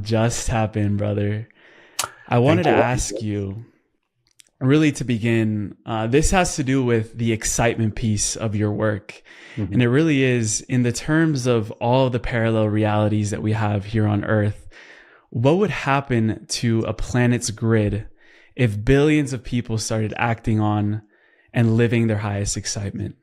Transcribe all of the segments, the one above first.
on just happened, brother. I wanted to ask you, really to begin, this has to do with the excitement piece of your work. Mm-hmm. And it really is, in the terms of all the parallel realities that we have here on Earth, what would happen to a planet's grid if billions of people started acting on and living their highest excitement?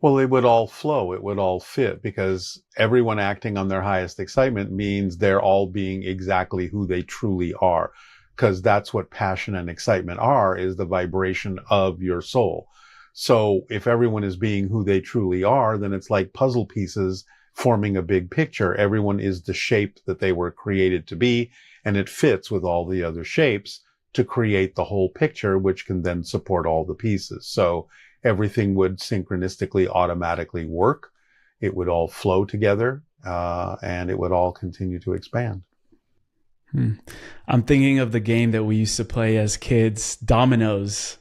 Well, it would all flow. It would all fit, because everyone acting on their highest excitement means they're all being exactly who they truly are, because that's what passion and excitement are, is the vibration of your soul. So if everyone is being who they truly are, then it's like puzzle pieces forming a big picture. Everyone is the shape that they were created to be, and it fits with all the other shapes to create the whole picture, which can then support all the pieces. So everything would synchronistically automatically work. It would all flow together, and it would all continue to expand. I'm thinking of the game that we used to play as kids, Dominoes.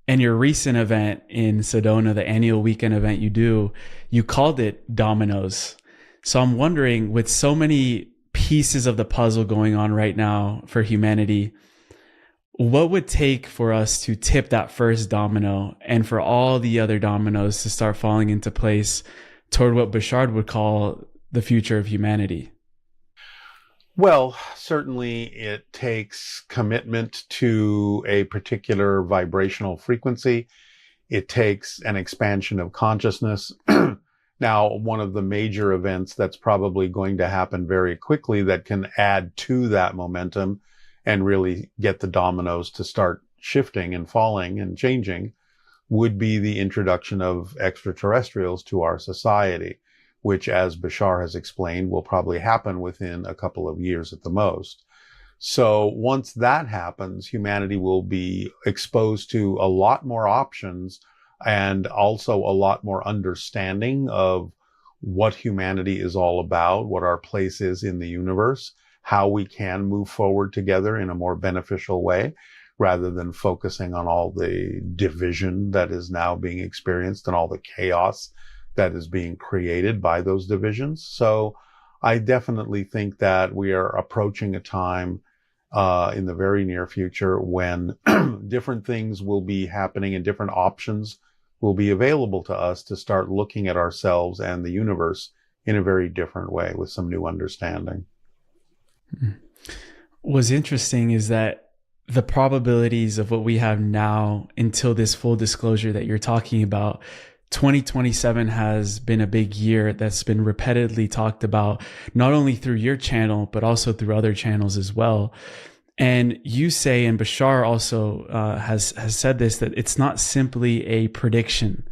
And your recent event in Sedona, the annual weekend event you called it Dominoes. So I'm wondering, with so many pieces of the puzzle going on right now for humanity, what would take for us to tip that first domino and for all the other dominoes to start falling into place toward what Bashar would call the future of humanity? Well, certainly it takes commitment to a particular vibrational frequency. It takes an expansion of consciousness. Now, one of the major events that's probably going to happen very quickly that can add to that momentum and really get the dominoes to start shifting and falling and changing would be the introduction of extraterrestrials to our society, which, as Bashar has explained, will probably happen within a couple of years at the most. So once that happens, humanity will be exposed to a lot more options and also a lot more understanding of what humanity is all about, what our place is in the universe, how we can move forward together in a more beneficial way, rather than focusing on all the division that is now being experienced and all the chaos that is being created by those divisions. So I definitely think that we are approaching a time in the very near future when different things will be happening and different options will be available to us to start looking at ourselves and the universe in a very different way with some new understanding. What's interesting is that the probabilities of what we have now until this full disclosure that you're talking about, 2027 has been a big year that's been repetitively talked about, not only through your channel, but also through other channels as well. And you say, and Bashar also has said this, that it's not simply a prediction.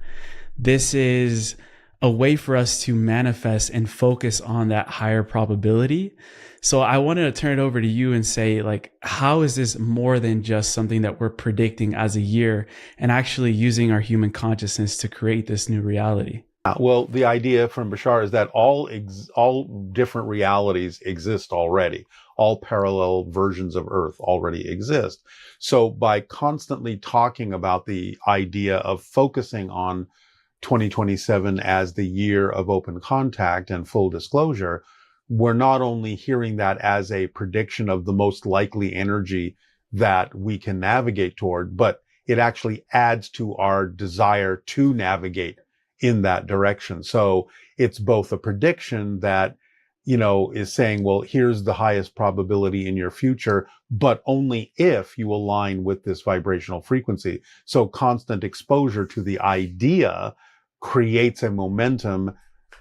This is a way for us to manifest and focus on that higher probability. So I wanted to turn it over to you and say, like, how is this more than just something that we're predicting as a year and actually using our human consciousness to create this new reality? Well, the idea from Bashar is that all different realities exist already. All parallel versions of Earth already exist. So by constantly talking about the idea of focusing on 2027 as the year of open contact and full disclosure, we're not only hearing that as a prediction of the most likely energy that we can navigate toward, but it actually adds to our desire to navigate in that direction. So it's both a prediction that, is saying, well, here's the highest probability in your future, but only if you align with this vibrational frequency. So constant exposure to the idea creates a momentum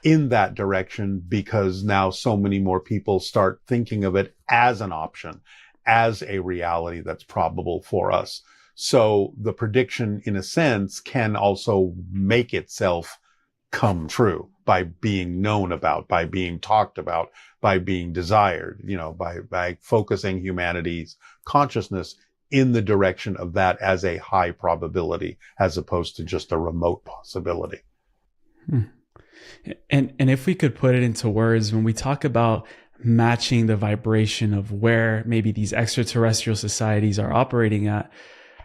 in that direction, because now so many more people start thinking of it as an option, as a reality that's probable for us. So the prediction, in a sense, can also make itself come true by being known about, by being talked about, by being desired, by focusing humanity's consciousness in the direction of that as a high probability, as opposed to just a remote possibility. And if we could put it into words, when we talk about matching the vibration of where maybe these extraterrestrial societies are operating at,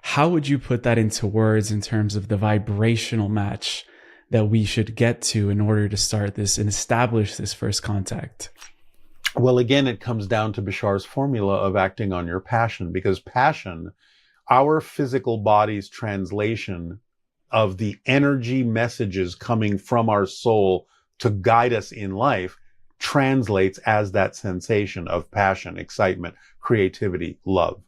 how would you put that into words in terms of the vibrational match that we should get to in order to start this and establish this first contact? Well, again, it comes down to Bashar's formula of acting on your passion, because passion, our physical body's translation of the energy messages coming from our soul to guide us in life, translates as that sensation of passion, excitement, creativity, love.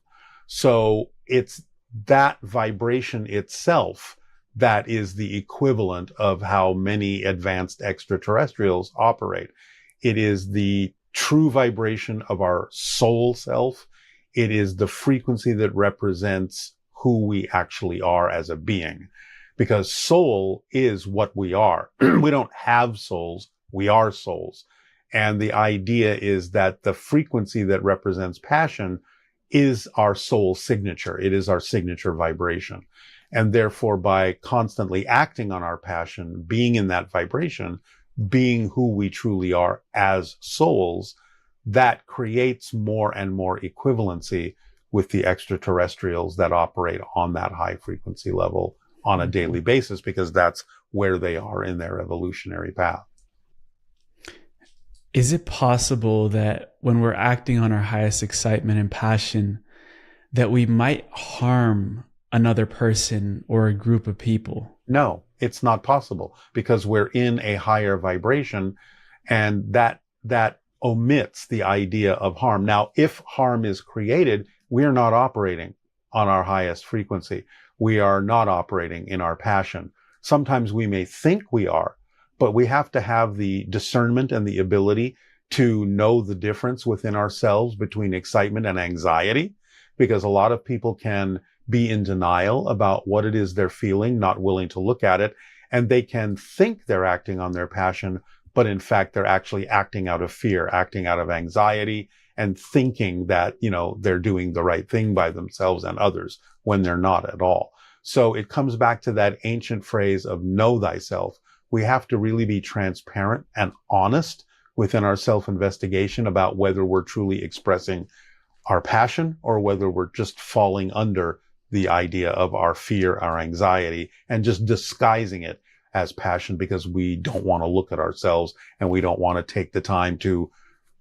So it's that vibration itself that is the equivalent of how many advanced extraterrestrials operate. It is the true vibration of our soul self. It is the frequency that represents who we actually are as a being, because soul is what we are. We don't have souls. We are souls. And the idea is that the frequency that represents passion is our soul signature. It is our signature vibration. And therefore, by constantly acting on our passion, being in that vibration, being who we truly are as souls, that creates more and more equivalency with the extraterrestrials that operate on that high frequency level on a daily basis, because that's where they are in their evolutionary path. Is it possible that when we're acting on our highest excitement and passion, that we might harm another person or a group of people? No, it's not possible, because we're in a higher vibration, and that omits the idea of harm. Now, if harm is created, we are not operating on our highest frequency. We are not operating in our passion. Sometimes we may think we are, but we have to have the discernment and the ability to know the difference within ourselves between excitement and anxiety, because a lot of people can be in denial about what it is they're feeling, not willing to look at it, and they can think they're acting on their passion, but in fact, they're actually acting out of fear, acting out of anxiety, and thinking that, they're doing the right thing by themselves and others when they're not at all. So it comes back to that ancient phrase of know thyself. We have to really be transparent and honest within our self-investigation about whether we're truly expressing our passion or whether we're just falling under the idea of our fear, our anxiety, and just disguising it as passion because we don't want to look at ourselves and we don't want to take the time to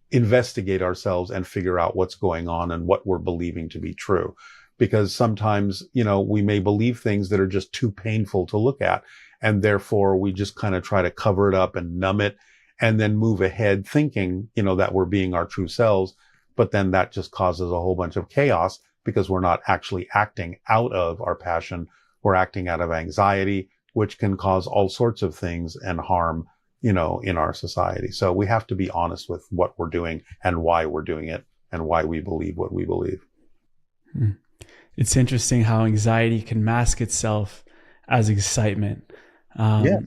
investigate ourselves and figure out what's going on and what we're believing to be true. Because sometimes, we may believe things that are just too painful to look at. And therefore, we just kind of try to cover it up and numb it and then move ahead thinking, that we're being our true selves. But then that just causes a whole bunch of chaos because we're not actually acting out of our passion. We're acting out of anxiety, which can cause all sorts of things and harm, in our society. So we have to be honest with what we're doing and why we're doing it and why we believe what we believe. It's interesting how anxiety can mask itself as excitement. Yeah.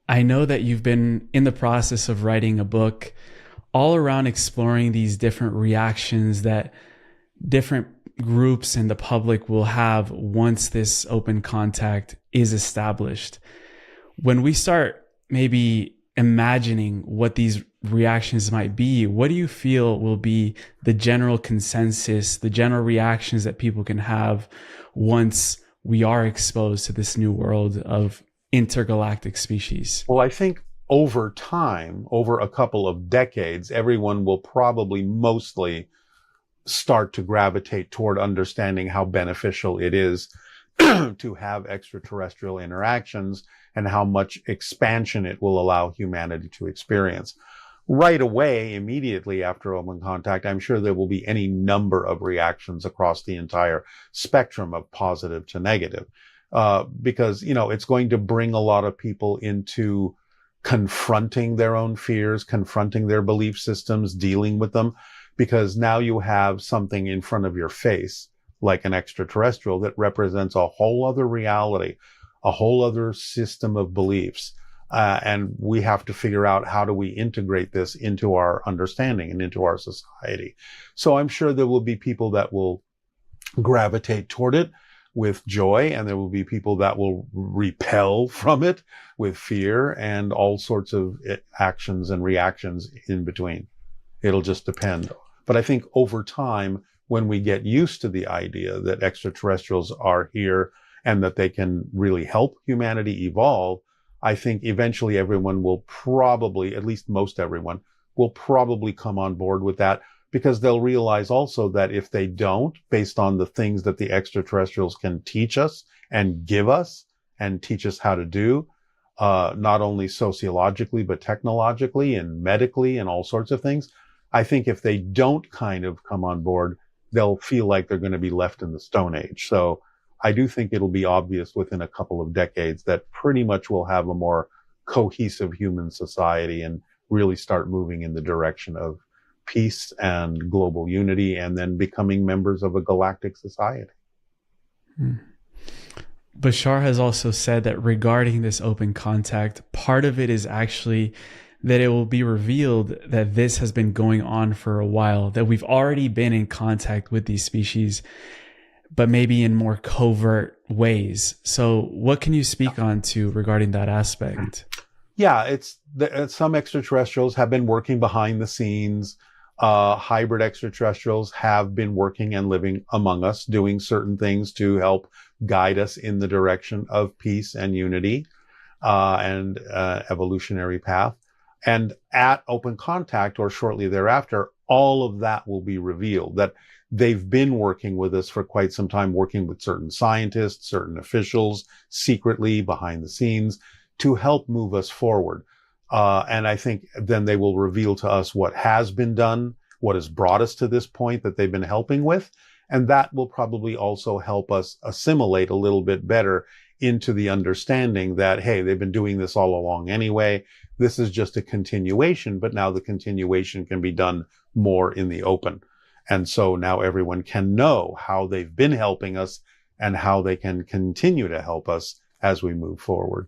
I know that you've been in the process of writing a book all around exploring these different reactions that different groups and the public will have once this open contact is established. When we start maybe imagining what these reactions might be, what do you feel will be the general consensus, the general reactions that people can have once we are exposed to this new world of intergalactic species? Well, I think over time, over a couple of decades, everyone will probably mostly start to gravitate toward understanding how beneficial it is to have extraterrestrial interactions and how much expansion it will allow humanity to experience. Right away, immediately after open contact, I'm sure there will be any number of reactions across the entire spectrum of positive to negative, because, it's going to bring a lot of people into confronting their own fears, confronting their belief systems, dealing with them, because now you have something in front of your face, like an extraterrestrial, that represents a whole other reality, a whole other system of beliefs. And we have to figure out how do we integrate this into our understanding and into our society. So I'm sure there will be people that will gravitate toward it with joy, and there will be people that will repel from it with fear and all sorts of actions and reactions in between. It'll just depend. But I think over time, when we get used to the idea that extraterrestrials are here and that they can really help humanity evolve, I think eventually everyone will probably, at least most everyone, will probably come on board with that, because they'll realize also that if they don't, based on the things that the extraterrestrials can teach us and give us and teach us how to do, not only sociologically, but technologically and medically and all sorts of things, I think if they don't kind of come on board, they'll feel like they're going to be left in the Stone Age. So I do think it'll be obvious within a couple of decades that pretty much we'll have a more cohesive human society and really start moving in the direction of peace and global unity, and then becoming members of a galactic society. Bashar has also said that regarding this open contact, part of it is actually that it will be revealed that this has been going on for a while, that we've already been in contact with these species, but maybe in more covert ways. So what can you speak on to regarding that aspect? Yeah, some extraterrestrials have been working behind the scenes. Hybrid extraterrestrials have been working and living among us, doing certain things to help guide us in the direction of peace and unity, and evolutionary path. And at open contact, or shortly thereafter, all of that will be revealed, that they've been working with us for quite some time, working with certain scientists, certain officials, secretly behind the scenes, to help move us forward. And I think then they will reveal to us what has been done, what has brought us to this point that they've been helping with. And that will probably also help us assimilate a little bit better into the understanding that, hey, they've been doing this all along anyway. This is just a continuation, but now the continuation can be done more in the open. And so now everyone can know how they've been helping us and how they can continue to help us as we move forward.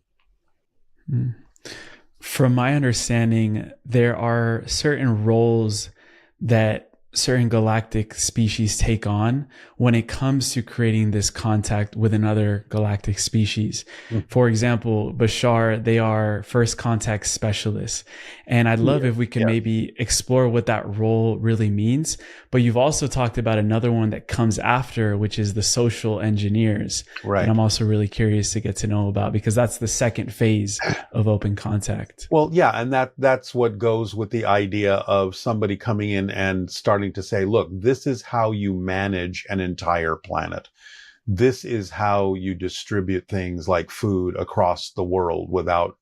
From my understanding, there are certain roles that certain galactic species take on when it comes to creating this contact with another galactic species. For example, Bashar, they are first contact specialists. And I'd love if we could maybe explore what that role really means. But you've also talked about another one that comes after, which is the social engineers. Right. And I'm also really curious to get to know about, because that's the second phase of open contact. Well, yeah, and that's what goes with the idea of somebody coming in and starting to say, look, this is how you manage an entire planet. This is how you distribute things like food across the world without,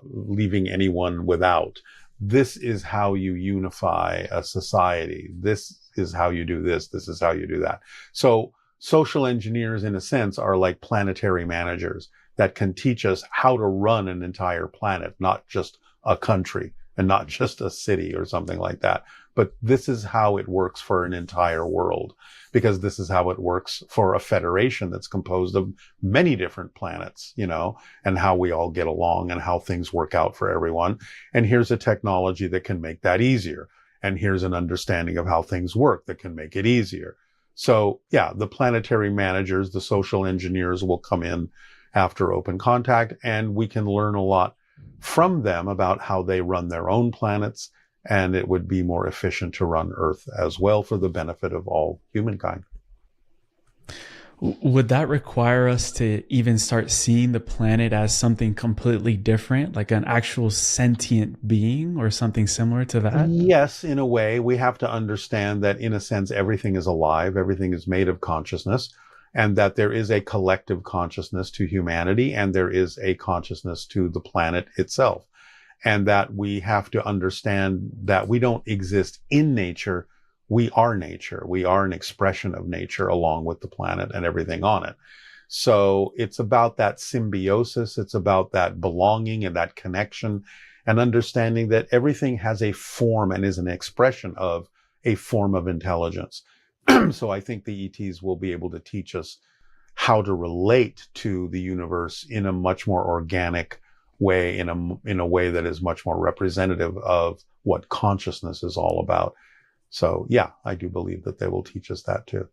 leaving anyone without. This is how you unify a society. This is how you do this. This is how you do that. So social engineers, in a sense, are like planetary managers that can teach us how to run an entire planet, not just a country and not just a city or something like that. But this is how it works for an entire world, because this is how it works for a federation that's composed of many different planets, and how we all get along and how things work out for everyone. And here's a technology that can make that easier. And here's an understanding of how things work that can make it easier. So yeah, the planetary managers, the social engineers will come in after open contact, and we can learn a lot from them about how they run their own planets, and it would be more efficient to run Earth as well for the benefit of all humankind. Would that require us to even start seeing the planet as something completely different, like an actual sentient being or something similar to that? Yes, in a way. We have to understand that, in a sense, everything is alive, everything is made of consciousness, and that there is a collective consciousness to humanity, and there is a consciousness to the planet itself. And that we have to understand that we don't exist in nature. We are nature. We are an expression of nature along with the planet and everything on it. So it's about that symbiosis. It's about that belonging and that connection, and understanding that everything has a form and is an expression of a form of intelligence. So I think the ETs will be able to teach us how to relate to the universe in a much more organic way, in a way that is much more representative of what consciousness is all about. So yeah, I do believe that they will teach us that too.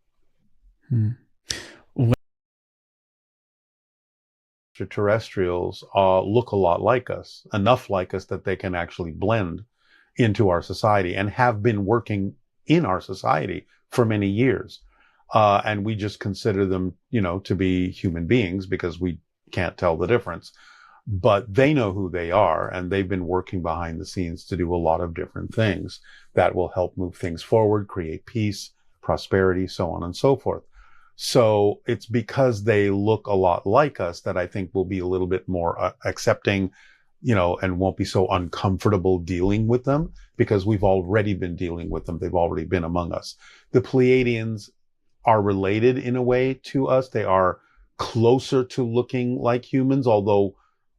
Extraterrestrials look a lot like us, enough like us that they can actually blend into our society, and have been working in our society for many years. And we just consider them, to be human beings because we can't tell the difference. but they know who they are, and they've been working behind the scenes to do a lot of different things that will help move things forward, create peace, prosperity, so on and so forth. So it's because they look a lot like us that I think we'll be a little bit more accepting, and won't be so uncomfortable dealing with them, because we've already been dealing with them. They've already been among us. The Pleiadians are related in a way to us. They are closer to looking like humans, although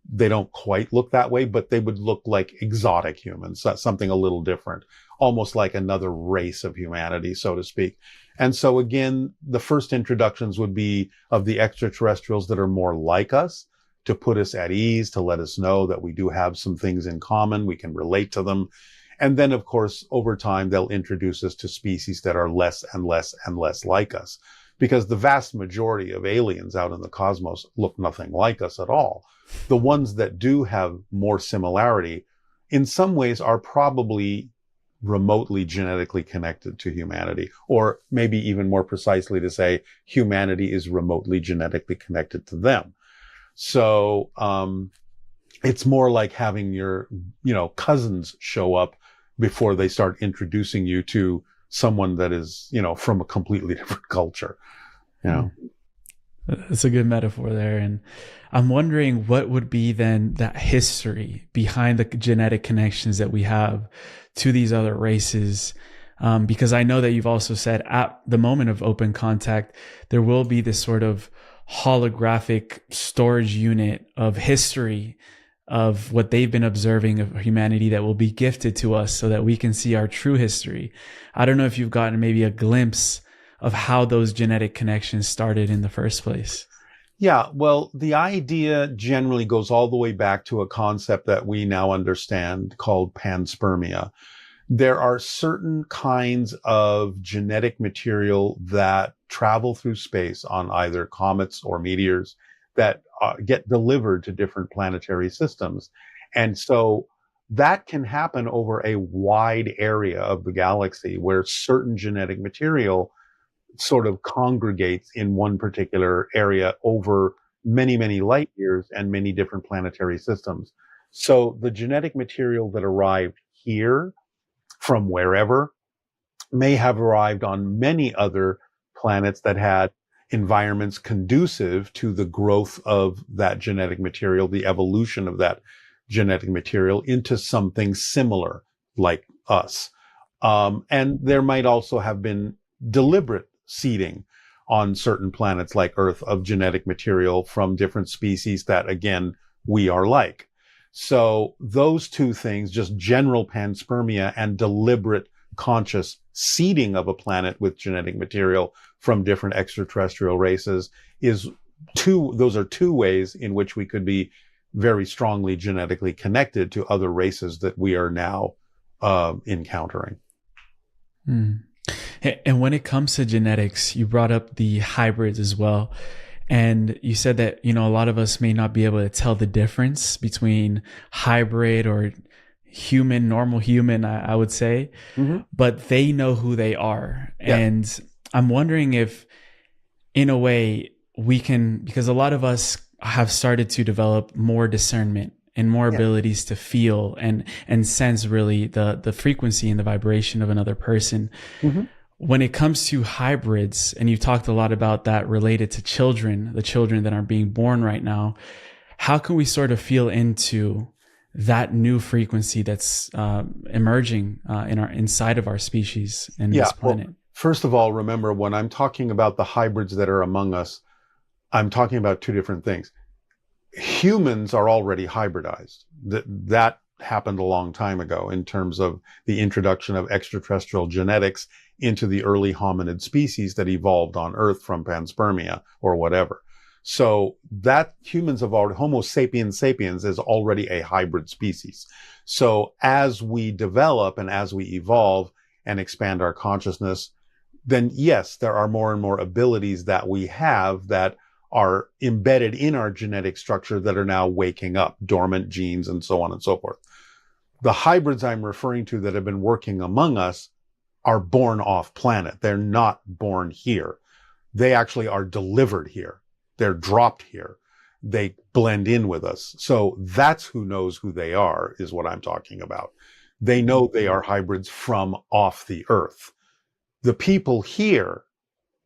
they don't quite look that way, but they would look like exotic humans, something a little different, almost like another race of humanity, so to speak. And so again, the first introductions would be of the extraterrestrials that are more like us, to put us at ease, to let us know that we do have some things in common, we can relate to them. And then, of course, over time, they'll introduce us to species that are less and less and less like us, because the vast majority of aliens out in the cosmos look nothing like us at all. The ones that do have more similarity, in some ways, are probably remotely genetically connected to humanity, or maybe even more precisely to say, humanity is remotely genetically connected to them. So it's more like having your, cousins show up before they start introducing you to someone that is, from a completely different culture. That's a good metaphor there. And I'm wondering what would be then that history behind the genetic connections that we have to these other races. Because I know that you've also said at the moment of open contact, there will be this sort of holographic storage unit of history of what they've been observing of humanity that will be gifted to us so that we can see our true history. I don't know if you've gotten maybe a glimpse of how those genetic connections started in the first place. Yeah, well, the idea generally goes all the way back to a concept that we now understand called panspermia. There are certain kinds of genetic material that travel through space on either comets or meteors that get delivered to different planetary systems. And so that can happen over a wide area of the galaxy where certain genetic material sort of congregates in one particular area over many, many light years and many different planetary systems. So the genetic material that arrived here from wherever may have arrived on many other planets that had environments conducive to the growth of that genetic material, the evolution of that genetic material into something similar like us. And there might also have been deliberate seeding on certain planets like Earth of genetic material from different species that, again, we are like. So those two things, just general panspermia and deliberate conscious seeding of a planet with genetic material from different extraterrestrial races, those are two ways in which we could be very strongly genetically connected to other races that we are now encountering. And when it comes to genetics, you brought up the hybrids as well. And you said that, a lot of us may not be able to tell the difference between hybrid or human, normal human, I would say, but they know who they are. Yeah. And I'm wondering if, in a way, we can, because a lot of us have started to develop more discernment and more abilities to feel and sense really the frequency and the vibration of another person. When it comes to hybrids, and you've talked a lot about that related to children, the children that are being born right now, how can we sort of feel into that new frequency that's emerging inside of our species and this planet? Well, first of all, remember, when I'm talking about the hybrids that are among us, I'm talking about two different things. Humans are already hybridized. That happened a long time ago in terms of the introduction of extraterrestrial genetics into the early hominid species that evolved on Earth from panspermia or whatever. So that humans have already, Homo sapiens sapiens is already a hybrid species. So as we develop and as we evolve and expand our consciousness, then yes, there are more and more abilities that we have that are embedded in our genetic structure that are now waking up, dormant genes and so on and so forth. The hybrids I'm referring to that have been working among us are born off planet. They're not born here. They actually are delivered here. They're dropped here. they blend in with us. So that's who knows who they are, is what I'm talking about. They know they are hybrids from off the Earth. The people here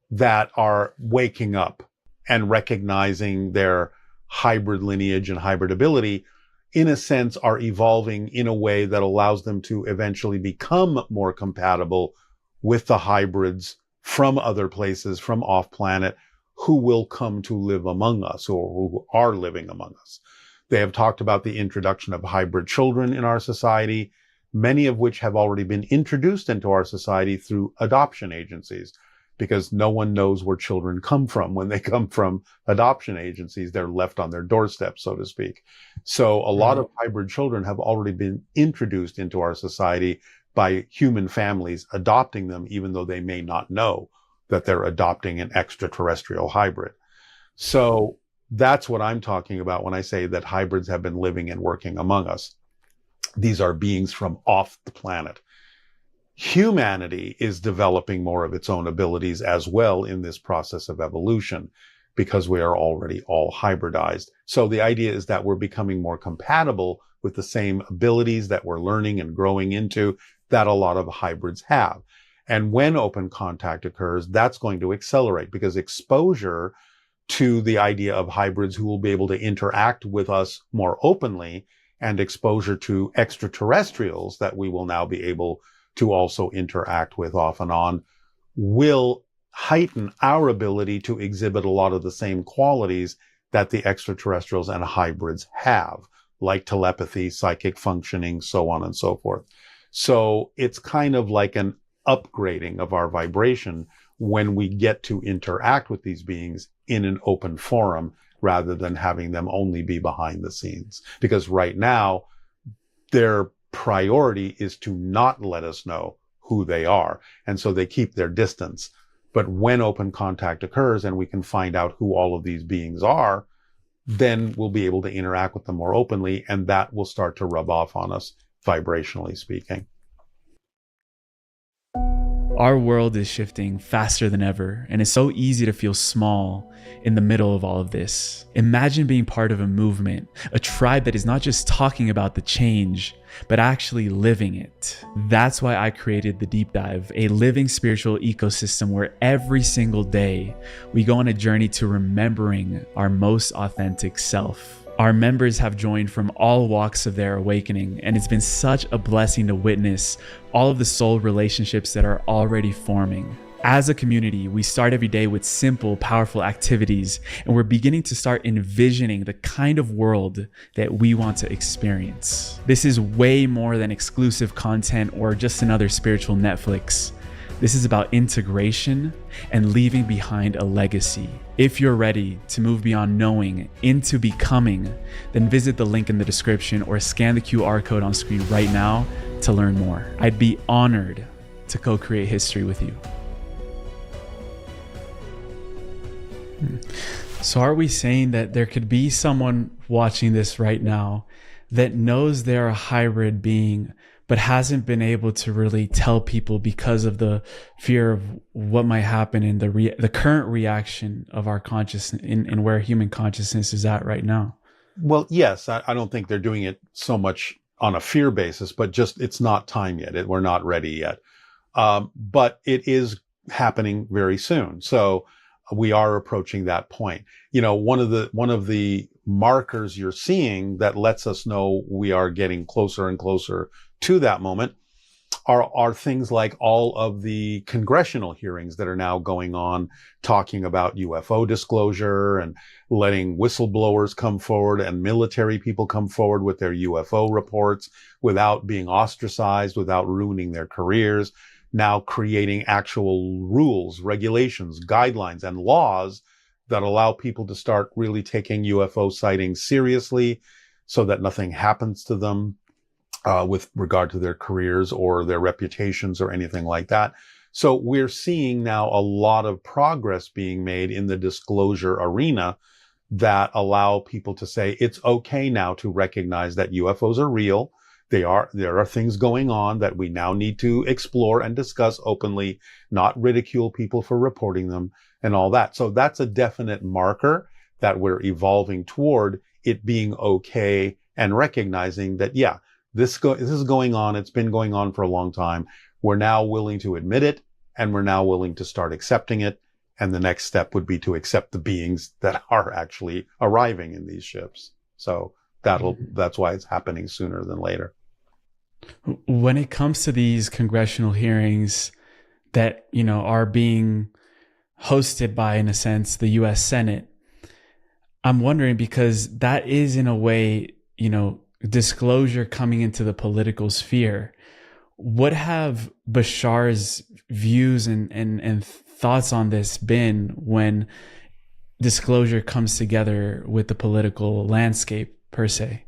that are waking up and recognizing their hybrid lineage and hybrid ability, in a sense, are evolving in a way that allows them to eventually become more compatible with the hybrids from other places, from off planet, who will come to live among us, or who are living among us. They have talked about the introduction of hybrid children in our society, many of which have already been introduced into our society through adoption agencies, because no one knows where children come from. When they come from adoption agencies, they're left on their doorstep, so to speak. So a lot of hybrid children have already been introduced into our society by human families adopting them, even though they may not know that they're adopting an extraterrestrial hybrid. So that's what I'm talking about when I say that hybrids have been living and working among us. These are beings from off the planet. Humanity is developing more of its own abilities as well in this process of evolution, because we are already all hybridized. So the idea is that we're becoming more compatible with the same abilities that we're learning and growing into that a lot of hybrids have. And when open contact occurs, that's going to accelerate, because exposure to the idea of hybrids who will be able to interact with us more openly, and exposure to extraterrestrials that we will now be able to also interact with off and on, will heighten our ability to exhibit a lot of the same qualities that the extraterrestrials and hybrids have, like telepathy, psychic functioning, so on and so forth. So it's kind of like an upgrading of our vibration when we get to interact with these beings in an open forum, rather than having them only be behind the scenes. Because right now, their priority is to not let us know who they are. And so they keep their distance. But when open contact occurs and we can find out who all of these beings are, then we'll be able to interact with them more openly, and that will start to rub off on us, vibrationally speaking. Our world is shifting faster than ever, and it's so easy to feel small in the middle of all of this. Imagine being part of a movement, a tribe that is not just talking about the change, but actually living it. That's why I created The Deep Dive, a living spiritual ecosystem where every single day we go on a journey to remembering our most authentic self. Our members have joined from all walks of their awakening, and it's been such a blessing to witness all of the soul relationships that are already forming. As a community, we start every day with simple, powerful activities, and we're beginning to start envisioning the kind of world that we want to experience. This is way more than exclusive content or just another spiritual Netflix. This is about integration and leaving behind a legacy. If you're ready to move beyond knowing into becoming, then visit the link in the description or scan the QR code on screen right now to learn more. I'd be honored to co-create history with you. So are we saying that there could be someone watching this right now that knows they're a hybrid being, but hasn't been able to really tell people because of the fear of what might happen in the current reaction of our consciousness in where human consciousness is at right now? Well, yes, I don't think they're doing it so much on a fear basis, but just it's not time yet. We're not ready yet. But it is happening very soon. So we are approaching that point. You know, one of the markers you're seeing that lets us know we are getting closer and closer to that moment are things like all of the congressional hearings that are now going on, talking about UFO disclosure and letting whistleblowers come forward and military people come forward with their UFO reports without being ostracized, without ruining their careers. Now creating actual rules, regulations, guidelines, and laws that allow people to start really taking UFO sightings seriously so that nothing happens to them with regard to their careers or their reputations or anything like that. So we're seeing now a lot of progress being made in the disclosure arena that allow people to say it's okay now to recognize that UFOs are real. There are things going on that we now need to explore and discuss openly, not ridicule people for reporting them and all that. So that's a definite marker that we're evolving toward it being okay and recognizing that, yeah, this is going on. It's been going on for a long time. We're now willing to admit it, and we're now willing to start accepting it. And the next step would be to accept the beings that are actually arriving in these ships. So that's why it's happening sooner than later. When it comes to these congressional hearings that, are being hosted by, in a sense, the U.S. Senate, I'm wondering, because that is, in a way, disclosure coming into the political sphere. What have Bashar's views and thoughts on this been when disclosure comes together with the political landscape per se?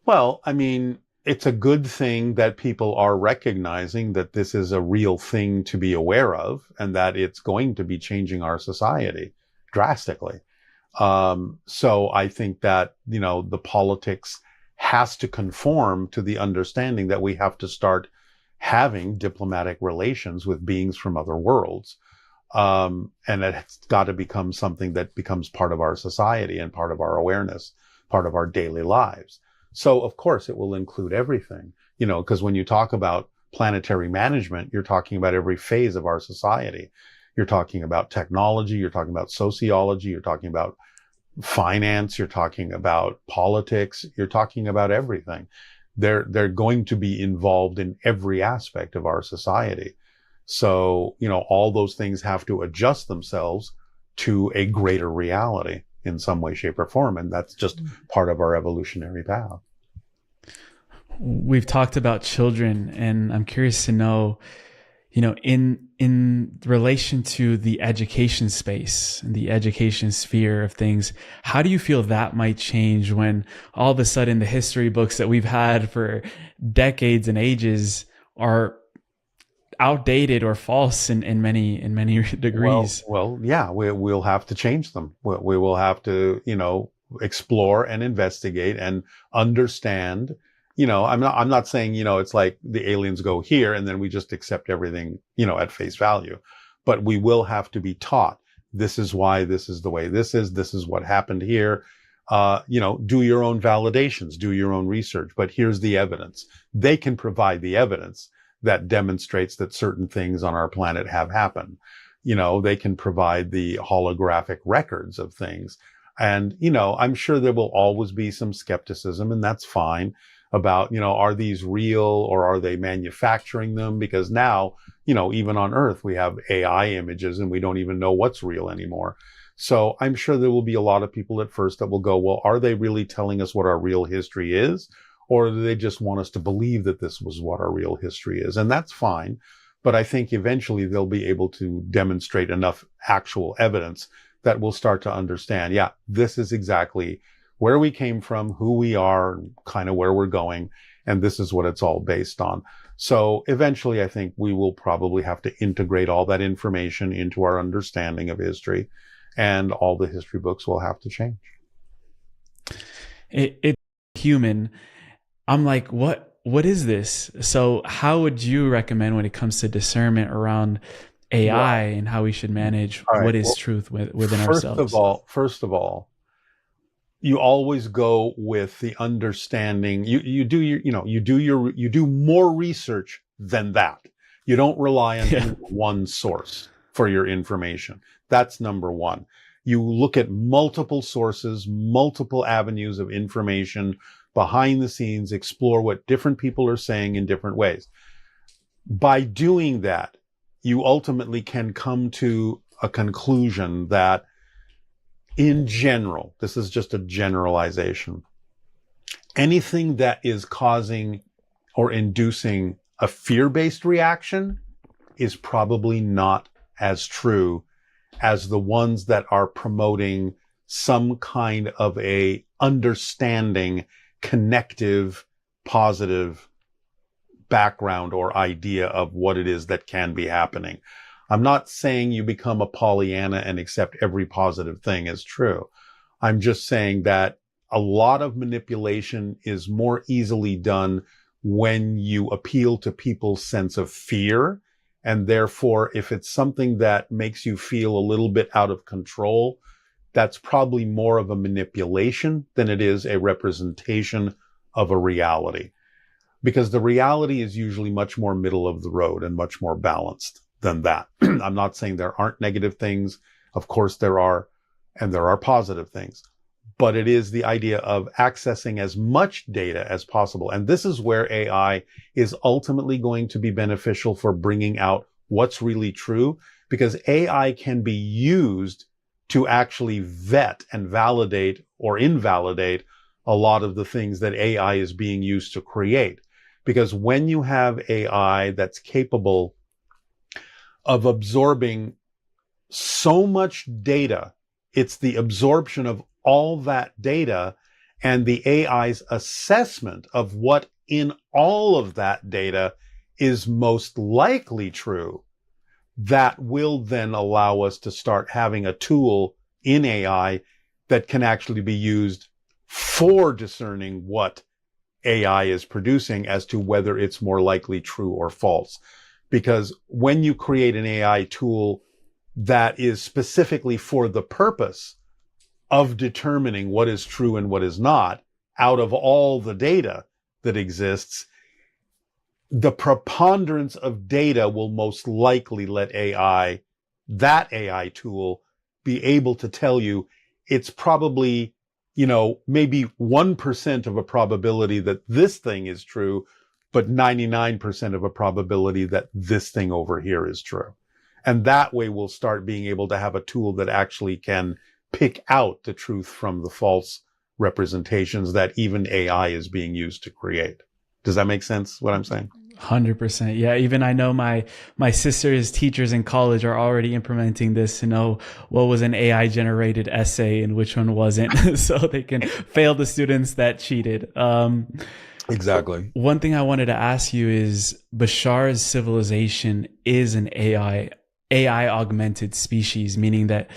Well, I mean, it's a good thing that people are recognizing that this is a real thing to be aware of, and that it's going to be changing our society drastically. So I think that, the politics has to conform to the understanding that we have to start having diplomatic relations with beings from other worlds. And it's got to become something that becomes part of our society and part of our awareness, part of our daily lives. So, of course, it will include everything, because when you talk about planetary management, you're talking about every phase of our society. You're talking about technology, you're talking about sociology, you're talking about finance, you're talking about politics, you're talking about everything. They're going to be involved in every aspect of our society. So, all those things have to adjust themselves to a greater reality in some way, shape, or form. And that's just part of our evolutionary path. We've talked about children, and I'm curious to know, in relation to the education space and the education sphere of things, how do you feel that might change when all of a sudden the history books that we've had for decades and ages are outdated or false in many degrees? Well, yeah, we'll have to change them. We will have to, explore and investigate and understand. I'm not saying, it's like the aliens go here and then we just accept everything, at face value. But we will have to be taught, this is why, this is the way this is what happened here. Do your own validations, do your own research, but here's the evidence. They can provide the evidence that demonstrates that certain things on our planet have happened. They can provide the holographic records of things. And, I'm sure there will always be some skepticism, and that's fine, about, are these real or are they manufacturing them? Because now, even on Earth, we have AI images and we don't even know what's real anymore. So I'm sure there will be a lot of people at first that will go, well, are they really telling us what our real history is? Or do they just want us to believe that this was what our real history is? And that's fine. But I think eventually they'll be able to demonstrate enough actual evidence that we'll start to understand, yeah, this is exactly where we came from, who we are, kind of where we're going, and this is what it's all based on. So eventually, I think we will probably have to integrate all that information into our understanding of history, and all the history books will have to change. It's human. I'm like, what is this? So how would you recommend when it comes to discernment around AI and how we should manage what is truth within ourselves? First of all, you always go with the understanding. You do more research than that. You don't rely on any one source for your information. That's number one. You look at multiple sources, multiple avenues of information behind the scenes, explore what different people are saying in different ways. By doing that, you ultimately can come to a conclusion that, in general, this is just a generalization, anything that is causing or inducing a fear-based reaction is probably not as true as the ones that are promoting some kind of a understanding, connective, positive background or idea of what it is that can be happening. I'm not saying you become a Pollyanna and accept every positive thing as true. I'm just saying that a lot of manipulation is more easily done when you appeal to people's sense of fear. And therefore, if it's something that makes you feel a little bit out of control, that's probably more of a manipulation than it is a representation of a reality. Because the reality is usually much more middle of the road and much more balanced than that. I'm not saying there aren't negative things. Of course there are, and there are positive things. But it is the idea of accessing as much data as possible. And this is where AI is ultimately going to be beneficial for bringing out what's really true, because AI can be used to actually vet and validate or invalidate a lot of the things that AI is being used to create. Because when you have AI that's capable of absorbing so much data, it's the absorption of all that data and the AI's assessment of what in all of that data is most likely true, that will then allow us to start having a tool in AI that can actually be used for discerning what AI is producing as to whether it's more likely true or false. Because when you create an AI tool that is specifically for the purpose of determining what is true and what is not out of all the data that exists, the preponderance of data will most likely let that AI tool, be able to tell you it's probably, maybe 1% of a probability that this thing is true, but 99% of a probability that this thing over here is true. And that way we'll start being able to have a tool that actually can pick out the truth from the false representations that even AI is being used to create. Does that make sense, what I'm saying? 100%. Yeah. Even I know my sister's teachers in college are already implementing this to know what was an AI generated essay and which one wasn't, so they can fail the students that cheated. Exactly. One thing I wanted to ask you is Bashar's civilization is an AI augmented species, meaning that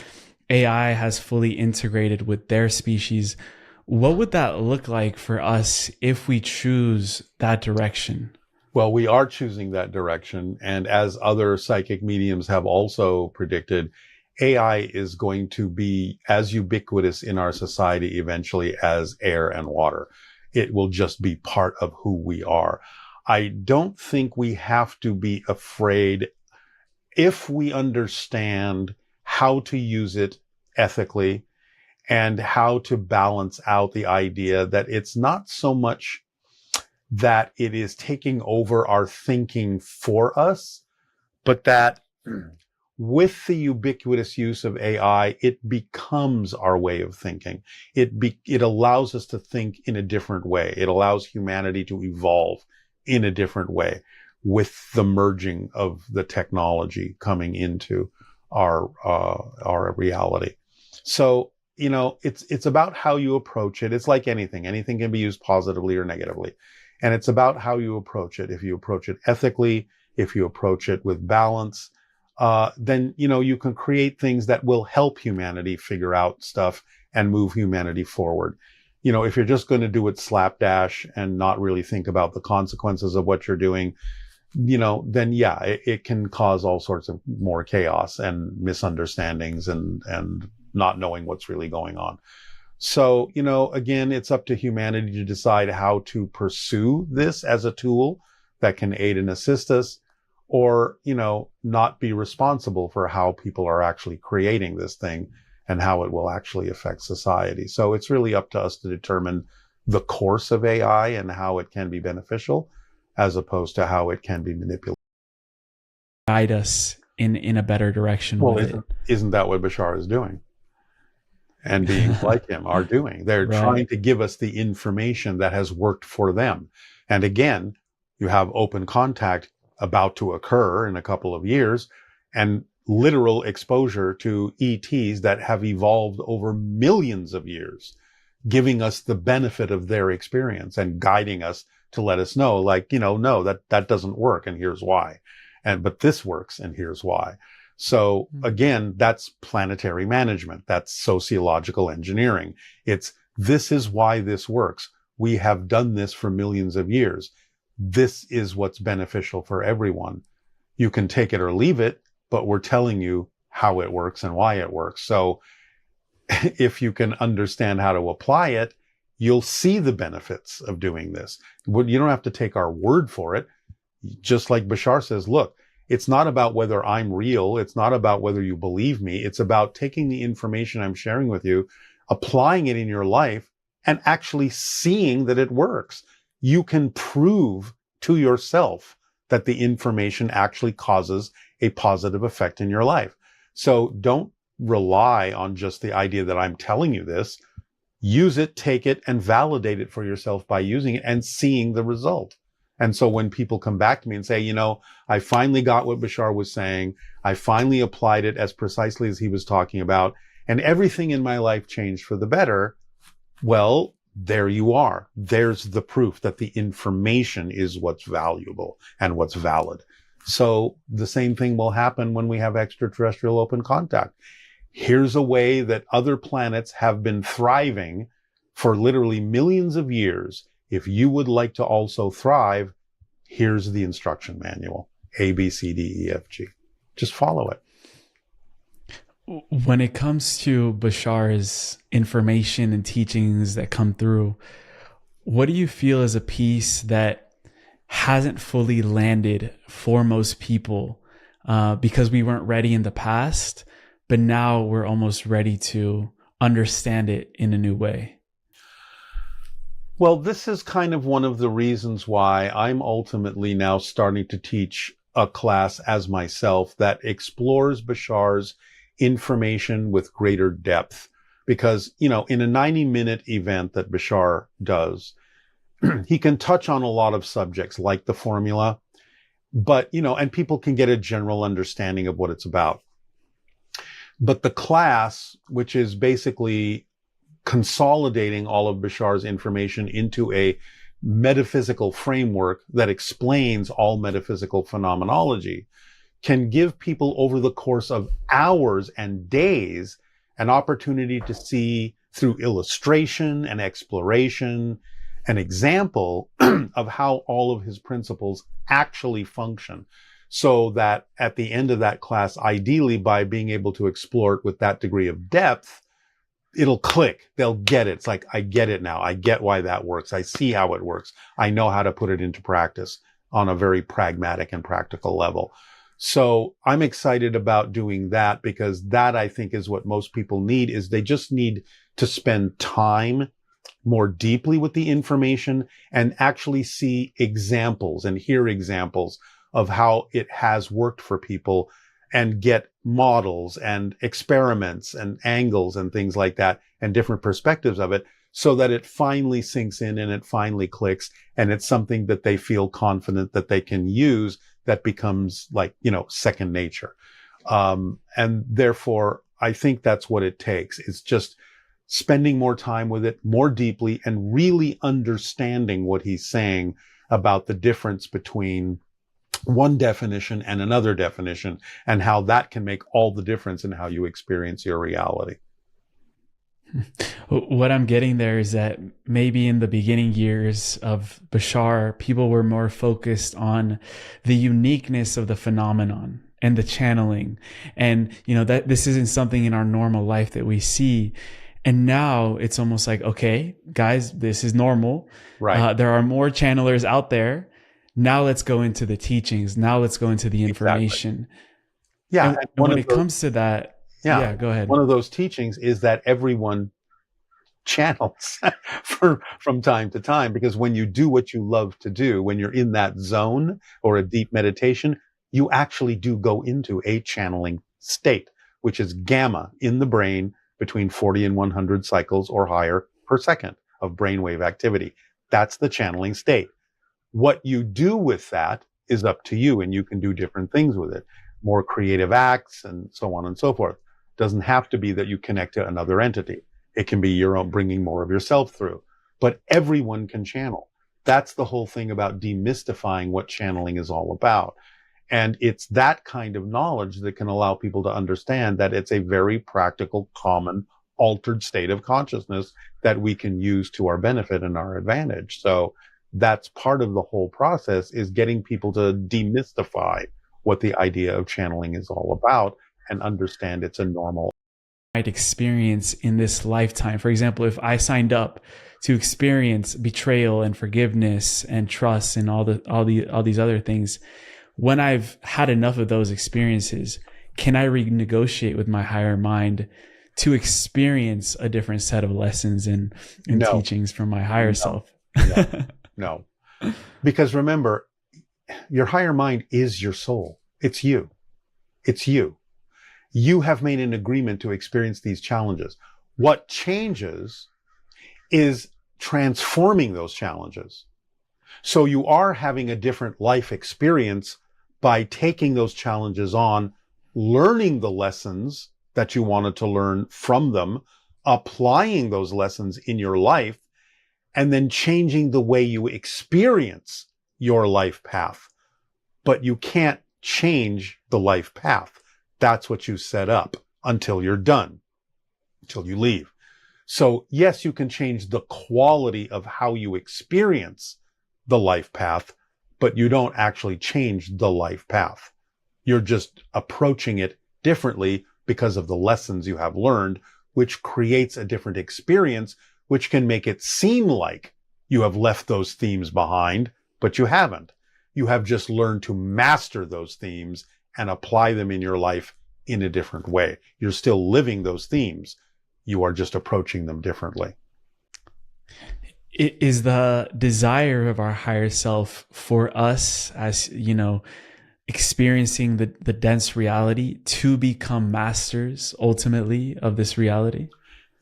AI has fully integrated with their species. What would that look like for us if we choose that direction? Well, we are choosing that direction. And as other psychic mediums have also predicted, AI is going to be as ubiquitous in our society eventually as air and water. It will just be part of who we are. I don't think we have to be afraid if we understand how to use it ethically and how to balance out the idea that it's not so much that it is taking over our thinking for us, but that with the ubiquitous use of AI, it becomes our way of thinking. It allows us to think in a different way. It allows humanity to evolve in a different way with the merging of the technology coming into our reality. So, it's about how you approach it. It's like anything. Anything can be used positively or negatively. And it's about how you approach it. If you approach it ethically, if you approach it with balance, then, you can create things that will help humanity figure out stuff and move humanity forward. If you're just going to do it slapdash and not really think about the consequences of what you're doing, then yeah, it can cause all sorts of more chaos and misunderstandings and not knowing what's really going on. So, again, it's up to humanity to decide how to pursue this as a tool that can aid and assist us, or, not be responsible for how people are actually creating this thing and how it will actually affect society. So it's really up to us to determine the course of AI and how it can be beneficial, as opposed to how it can be manipulated. Guide us in a better direction. Well, isn't that what Bashar is doing? And beings like him are doing. They're Right. trying to give us the information that has worked for them. And again, you have open contact about to occur in a couple of years and literal exposure to ETs that have evolved over millions of years, giving us the benefit of their experience and guiding us to let us know, like, no, that doesn't work and here's why. But this works and here's why. So again, that's planetary management. That's sociological engineering. This is why this works. We have done this for millions of years. This is what's beneficial for everyone. You can take it or leave it, but we're telling you how it works and why it works. So if you can understand how to apply it, you'll see the benefits of doing this. You don't have to take our word for it. Just like Bashar says, look, it's not about whether I'm real. It's not about whether you believe me. It's about taking the information I'm sharing with you, applying it in your life, and actually seeing that it works. You can prove to yourself that the information actually causes a positive effect in your life. So don't rely on just the idea that I'm telling you this. Use it, take it, and validate it for yourself by using it and seeing the result. And so when people come back to me and say, you know, I finally got what Bashar was saying, I finally applied it as precisely as he was talking about, and everything in my life changed for the better, well, there you are. There's the proof that the information is what's valuable and what's valid. So the same thing will happen when we have extraterrestrial open contact. Here's a way that other planets have been thriving for literally millions of years. If you would like to also thrive, here's the instruction manual. A, B, C, D, E, F, G. Just follow it. When it comes to Bashar's information and teachings that come through, what do you feel is a piece that hasn't fully landed for most people because we weren't ready in the past, but now we're almost ready to understand it in a new way? Well, this is kind of one of the reasons why I'm ultimately now starting to teach a class as myself that explores Bashar's information with greater depth. Because, you know, in a 90-minute event that Bashar does, he can touch on a lot of subjects like the formula, but, you know, and people can get a general understanding of what it's about. But the class, which is basically consolidating all of Bashar's information into a metaphysical framework that explains all metaphysical phenomenology, can give people over the course of hours and days an opportunity to see through illustration and exploration an example of how all of his principles actually function. So that at the end of that class, ideally by being able to explore it with that degree of depth, it'll click. They'll get it. It's like, I get it now. I get why that works. I see how it works. I know how to put it into practice on a very pragmatic and practical level. So I'm excited about doing that because that, I think, is what most people need. Is they just need to spend time more deeply with the information and actually see examples and hear examples of how it has worked for people and get models and experiments and angles and things like that and different perspectives of it so that it finally sinks in and it finally clicks and it's something that they feel confident that they can use that becomes like, you know, second nature. And therefore, I think that's what it takes. It's just spending more time with it more deeply and really understanding what he's saying about the difference between one definition and another definition and how that can make all the difference in how you experience your reality. What I'm getting there is that maybe in the beginning years of Bashar, people were more focused on the uniqueness of the phenomenon and the channeling. And, you know, that this isn't something in our normal life that we see. And now it's almost like, okay, guys, this is normal. Right. There are more channelers out there. Now let's go into the teachings. Now let's go into the information. Exactly. Yeah. And when it comes to that, yeah, go ahead. One of those teachings is that everyone channels from time to time, because when you do what you love to do, when you're in that zone or a deep meditation, you actually do go into a channeling state, which is gamma in the brain between 40 and 100 cycles or higher per second of brainwave activity. That's the channeling state. What you do with that is up to you, and you can do different things with it, more creative acts and so on and so forth. Doesn't have to be that you connect to another entity. It can be your own, bringing more of yourself through. But everyone can channel. That's the whole thing about demystifying what channeling is all about. And it's that kind of knowledge that can allow people to understand that it's a very practical, common, altered state of consciousness that we can use to our benefit and our advantage. So that's part of the whole process, is getting people to demystify what the idea of channeling is all about and understand it's a normal might experience in this lifetime. For example, if I signed up to experience betrayal and forgiveness and trust and all these other things, when I've had enough of those experiences, can I renegotiate with my higher mind to experience a different set of lessons and No. teachings from my higher self? No. Because remember, your higher mind is your soul. It's you. It's you. You have made an agreement to experience these challenges. What changes is transforming those challenges. So you are having a different life experience by taking those challenges on, learning the lessons that you wanted to learn from them, applying those lessons in your life, and then changing the way you experience your life path. But you can't change the life path. That's what you set up until you're done, until you leave. So yes, you can change the quality of how you experience the life path, but you don't actually change the life path. You're just approaching it differently because of the lessons you have learned, which creates a different experience, which can make it seem like you have left those themes behind, but you haven't. You have just learned to master those themes and apply them in your life in a different way. You're still living those themes. You are just approaching them differently. It is the desire of our higher self for us, as experiencing the dense reality, to become masters ultimately of this reality?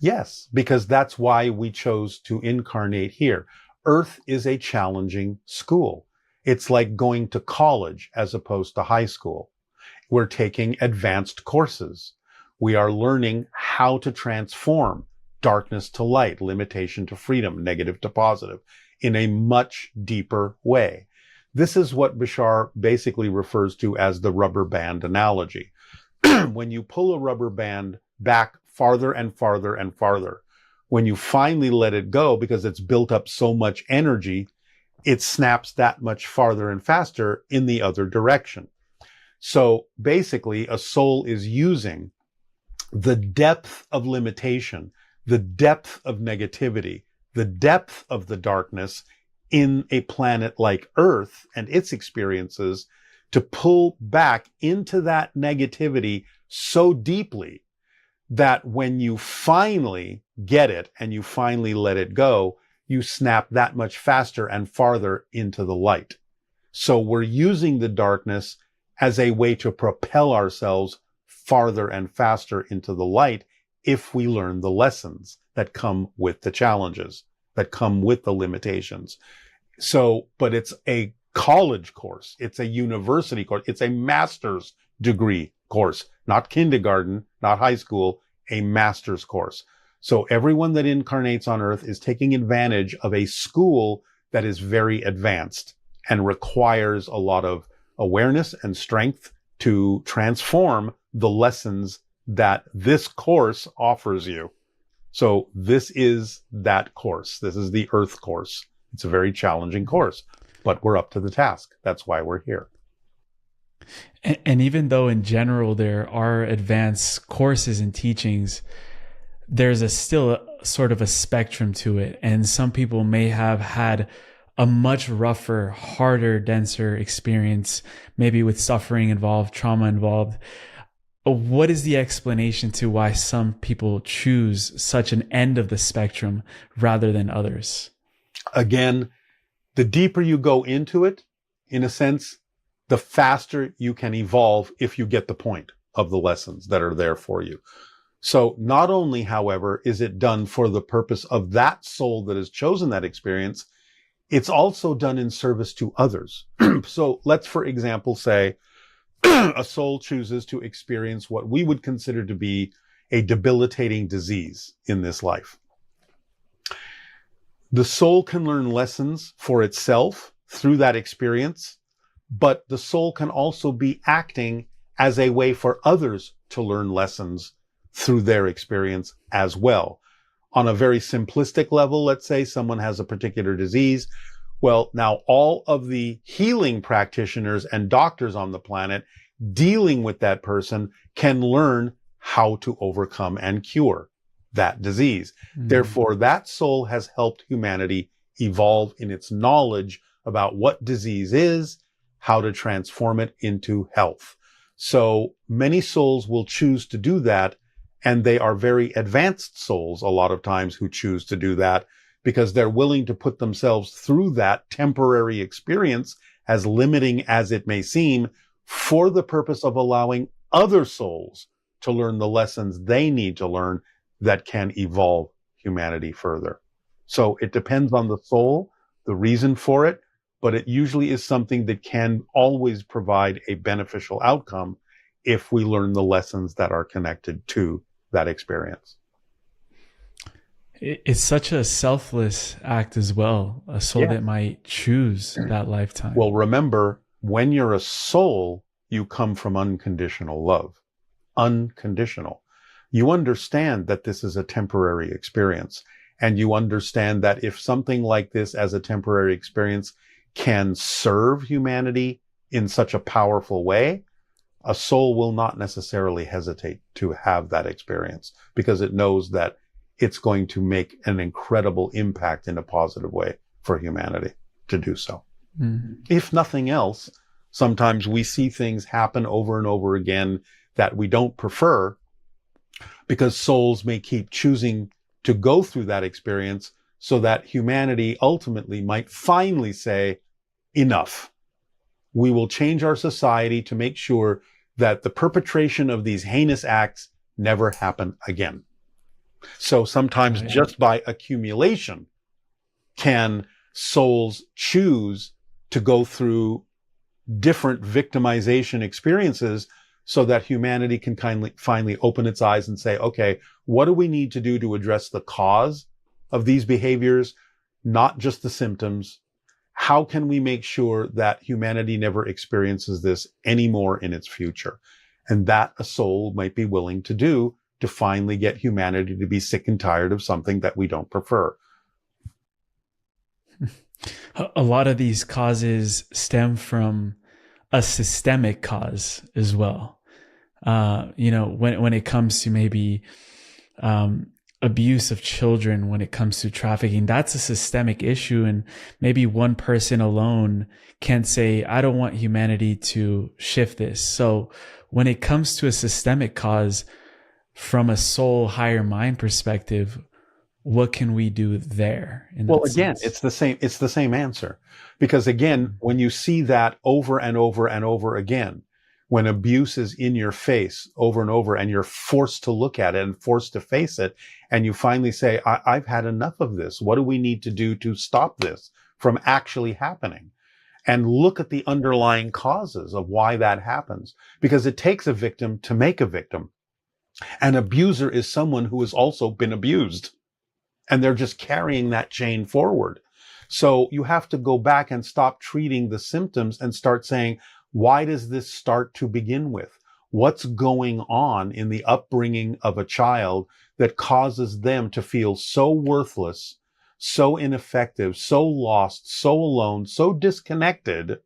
Yes, because that's why we chose to incarnate here. Earth is a challenging school. It's like going to college as opposed to high school. We're taking advanced courses. We are learning how to transform darkness to light, limitation to freedom, negative to positive, in a much deeper way. This is what Bashar basically refers to as the rubber band analogy. When you pull a rubber band back farther and farther and farther, when you finally let it go because it's built up so much energy, it snaps that much farther and faster in the other direction. So basically, a soul is using the depth of limitation, the depth of negativity, the depth of the darkness in a planet like Earth and its experiences to pull back into that negativity so deeply that when you finally get it and you finally let it go, you snap that much faster and farther into the light. So we're using the darkness as a way to propel ourselves farther and faster into the light if we learn the lessons that come with the challenges, that come with the limitations. So, but it's a college course. It's a university course. It's a master's degree course, not kindergarten, not high school, a master's course. So everyone that incarnates on Earth is taking advantage of a school that is very advanced and requires a lot of awareness and strength to transform the lessons that this course offers you. So this is that course. This is the Earth course. It's a very challenging course, but we're up to the task. That's why we're here. And even though in general there are advanced courses and teachings, there's still a sort of a spectrum to it. And some people may have had a much rougher, harder, denser experience, maybe with suffering involved, trauma involved. What is the explanation to why some people choose such an end of the spectrum rather than others? Again, the deeper you go into it, in a sense, the faster you can evolve if you get the point of the lessons that are there for you. So not only, however, is it done for the purpose of that soul that has chosen that experience, it's also done in service to others. So let's, for example, say a soul chooses to experience what we would consider to be a debilitating disease in this life. The soul can learn lessons for itself through that experience, but the soul can also be acting as a way for others to learn lessons through their experience as well. On a very simplistic level, let's say someone has a particular disease. Well, now all of the healing practitioners and doctors on the planet dealing with that person can learn how to overcome and cure that disease. Therefore, that soul has helped humanity evolve in its knowledge about what disease is, how to transform it into health. So many souls will choose to do that, and they are very advanced souls a lot of times who choose to do that because they're willing to put themselves through that temporary experience, as limiting as it may seem, for the purpose of allowing other souls to learn the lessons they need to learn that can evolve humanity further. So it depends on the soul, the reason for it, but it usually is something that can always provide a beneficial outcome if we learn the lessons that are connected to that experience. It's such a selfless act as well, a soul that might choose that lifetime. Well, remember, when you're a soul, you come from unconditional love. Unconditional. You understand that this is a temporary experience, and you understand that if something like this as a temporary experience can serve humanity in such a powerful way, a soul will not necessarily hesitate to have that experience because it knows that it's going to make an incredible impact in a positive way for humanity to do so. If nothing else, sometimes we see things happen over and over again that we don't prefer because souls may keep choosing to go through that experience so that humanity ultimately might finally say, enough. We will change our society to make sure that the perpetration of these heinous acts never happen again. So sometimes just by accumulation can souls choose to go through different victimization experiences so that humanity can finally open its eyes and say, okay, what do we need to do to address the cause of these behaviors, not just the symptoms? How can we make sure that humanity never experiences this anymore in its future? And that a soul might be willing to do to finally get humanity to be sick and tired of something that we don't prefer. A lot of these causes stem from a systemic cause as well. When it comes to maybe abuse of children, when it comes to trafficking, that's a systemic issue. And maybe one person alone can't say, I don't want humanity to shift this. So when it comes to a systemic cause, from a soul higher mind perspective, what can we do there? Well, again, it's the same answer. Because again, when you see that over and over and over again, when abuse is in your face over and over and you're forced to look at it and forced to face it, and you finally say, I've had enough of this. What do we need to do to stop this from actually happening? And look at the underlying causes of why that happens. Because it takes a victim to make a victim. An abuser is someone who has also been abused. And they're just carrying that chain forward. So you have to go back and stop treating the symptoms and start saying, why does this start to begin with? What's going on in the upbringing of a child that causes them to feel so worthless, so ineffective, so lost, so alone, so disconnected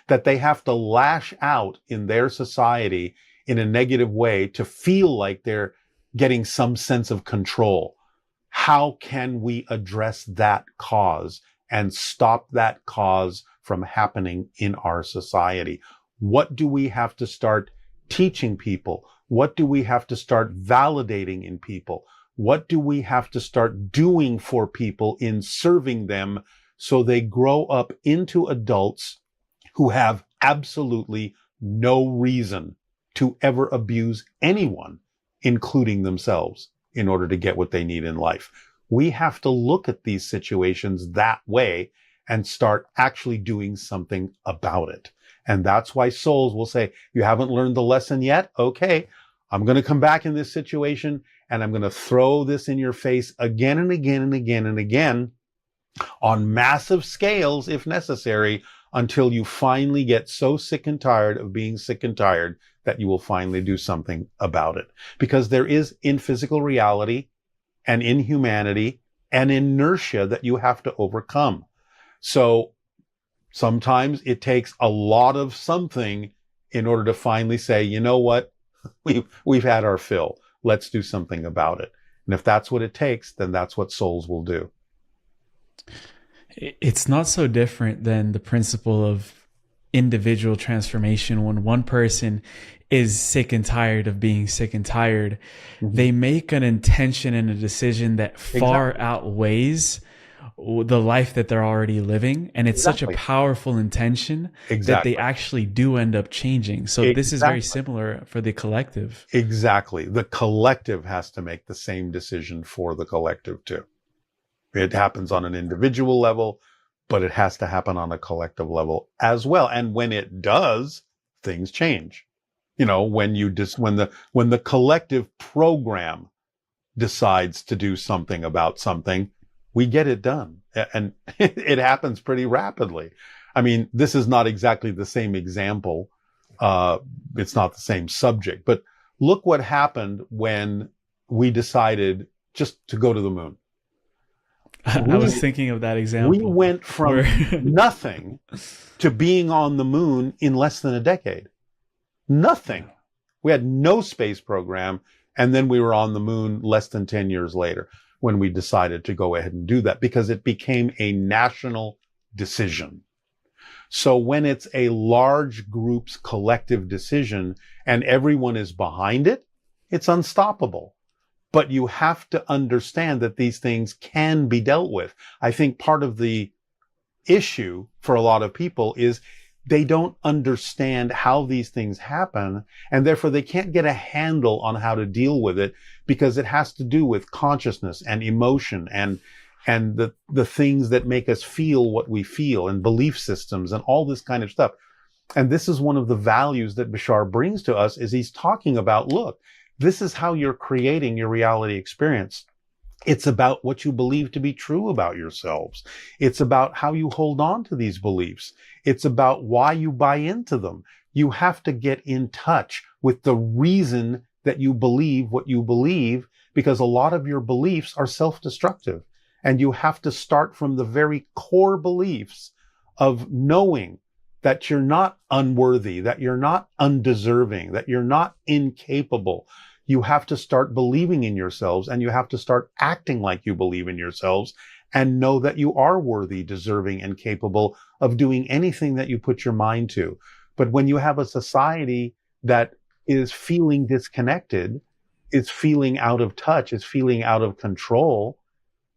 that they have to lash out in their society in a negative way to feel like they're getting some sense of control? How can we address that cause and stop that cause from happening in our society? What do we have to start teaching people? What do we have to start validating in people? What do we have to start doing for people in serving them so they grow up into adults who have absolutely no reason to ever abuse anyone, including themselves, in order to get what they need in life? We have to look at these situations that way and start actually doing something about it. And that's why souls will say, you haven't learned the lesson yet? Okay, I'm going to come back in this situation and I'm going to throw this in your face again and again and again and again on massive scales if necessary, until you finally get so sick and tired of being sick and tired that you will finally do something about it. Because there is, in physical reality and in humanity, an inertia that you have to overcome. So sometimes it takes a lot of something in order to finally say, you know what? we've had our fill. Let's do something about it. And if that's what it takes, then that's what souls will do. It's not so different than the principle of individual transformation. When one person is sick and tired of being sick and tired, they make an intention and a decision that far outweighs the life that they're already living. And it's such a powerful intention that they actually do end up changing. So this is very similar for the collective. Exactly. The collective has to make the same decision for the collective too. It happens on an individual level, but it has to happen on a collective level as well. And when it does, things change. You know, when the collective program decides to do something about something, we get it done. And it happens pretty rapidly. I mean, this is not exactly the same example. It's not the same subject, but look what happened when we decided just to go to the moon. I was thinking of that example. We went from nothing to being on the moon in less than a decade. Nothing. We had no space program. And then we were on the moon less than 10 years later when we decided to go ahead and do that because it became a national decision. So when it's a large group's collective decision and everyone is behind it, it's unstoppable. But you have to understand that these things can be dealt with. I think part of the issue for a lot of people is they don't understand how these things happen, and therefore they can't get a handle on how to deal with it because it has to do with consciousness and emotion and the things that make us feel what we feel and belief systems and all this kind of stuff. And this is one of the values that Bashar brings to us is he's talking about, look, this is how you're creating your reality experience. It's about what you believe to be true about yourselves. It's about how you hold on to these beliefs. It's about why you buy into them. You have to get in touch with the reason that you believe what you believe, because a lot of your beliefs are self-destructive. And you have to start from the very core beliefs of knowing that you're not unworthy, that you're not undeserving, that you're not incapable. You have to start believing in yourselves, and you have to start acting like you believe in yourselves and know that you are worthy, deserving, and capable of doing anything that you put your mind to. But when you have a society that is feeling disconnected, is feeling out of touch, is feeling out of control,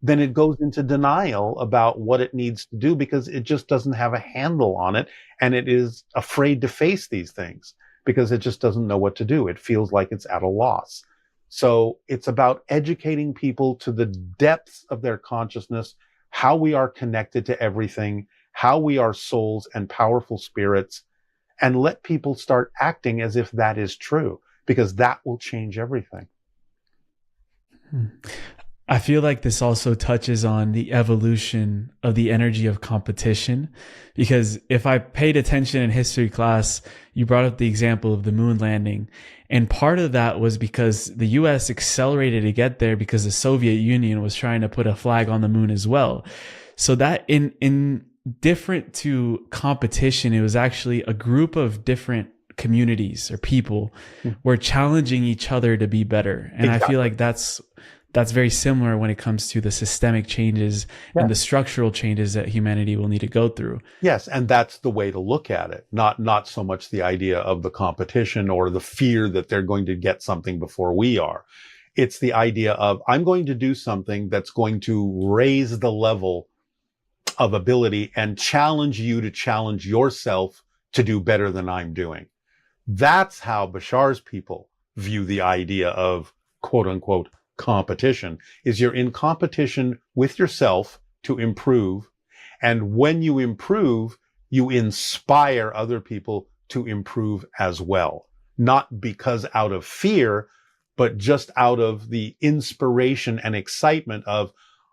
then it goes into denial about what it needs to do because it just doesn't have a handle on it, and it is afraid to face these things because it just doesn't know what to do. It feels like it's at a loss. So it's about educating people to the depths of their consciousness, how we are connected to everything, how we are souls and powerful spirits, and let people start acting as if that is true, because that will change everything. I feel like this also touches on the evolution of the energy of competition, because if I paid attention in history class, you brought up the example of the moon landing. And part of that was because the US accelerated to get there because the Soviet Union was trying to put a flag on the moon as well. So that in different to competition, it was actually a group of different communities or people were challenging each other to be better. And exactly. I feel like that's very similar when it comes to the systemic changes and the structural changes that humanity will need to go through. Yes, and that's the way to look at it. Not so much the idea of the competition or the fear that they're going to get something before we are. It's the idea of, I'm going to do something that's going to raise the level of ability and challenge you to challenge yourself to do better than I'm doing. That's how Bashar's people view the idea of quote unquote competition, is you're in competition with yourself to improve. And when you improve, you inspire other people to improve as well. Not because out of fear, but just out of the inspiration and excitement of,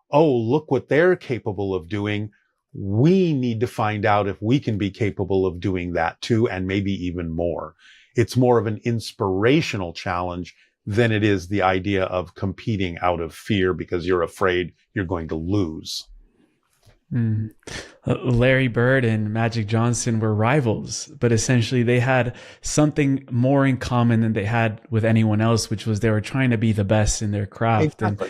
oh, look what they're capable of doing. We need to find out if we can be capable of doing that too, and maybe even more. It's more of an inspirational challenge than it is the idea of competing out of fear because you're afraid you're going to lose. Mm. Larry Bird and Magic Johnson were rivals, but essentially they had something more in common than they had with anyone else, which was they were trying to be the best in their craft. And Exactly.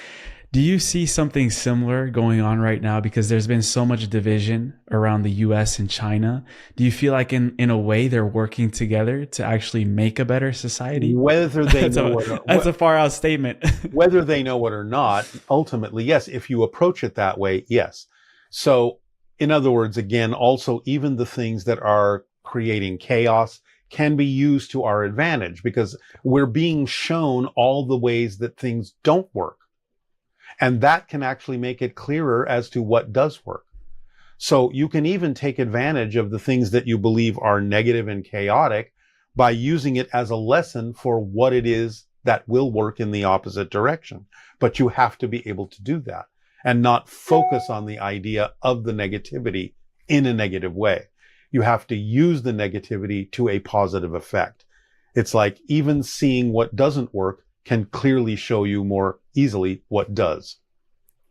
do you see something similar going on right now? Because there's been so much division around the US and China. Do you feel like in a way they're working together to actually make a better society? Whether they That's know that's a far out statement. whether they know it or not, ultimately, yes. If you approach it that way, yes. So, in other words, again, also, even the things that are creating chaos can be used to our advantage because we're being shown all the ways that things don't work. And that can actually make it clearer as to what does work. So you can even take advantage of the things that you believe are negative and chaotic by using it as a lesson for what it is that will work in the opposite direction. But you have to be able to do that and not focus on the idea of the negativity in a negative way. You have to use the negativity to a positive effect. It's like even seeing what doesn't work can clearly show you more easily what does,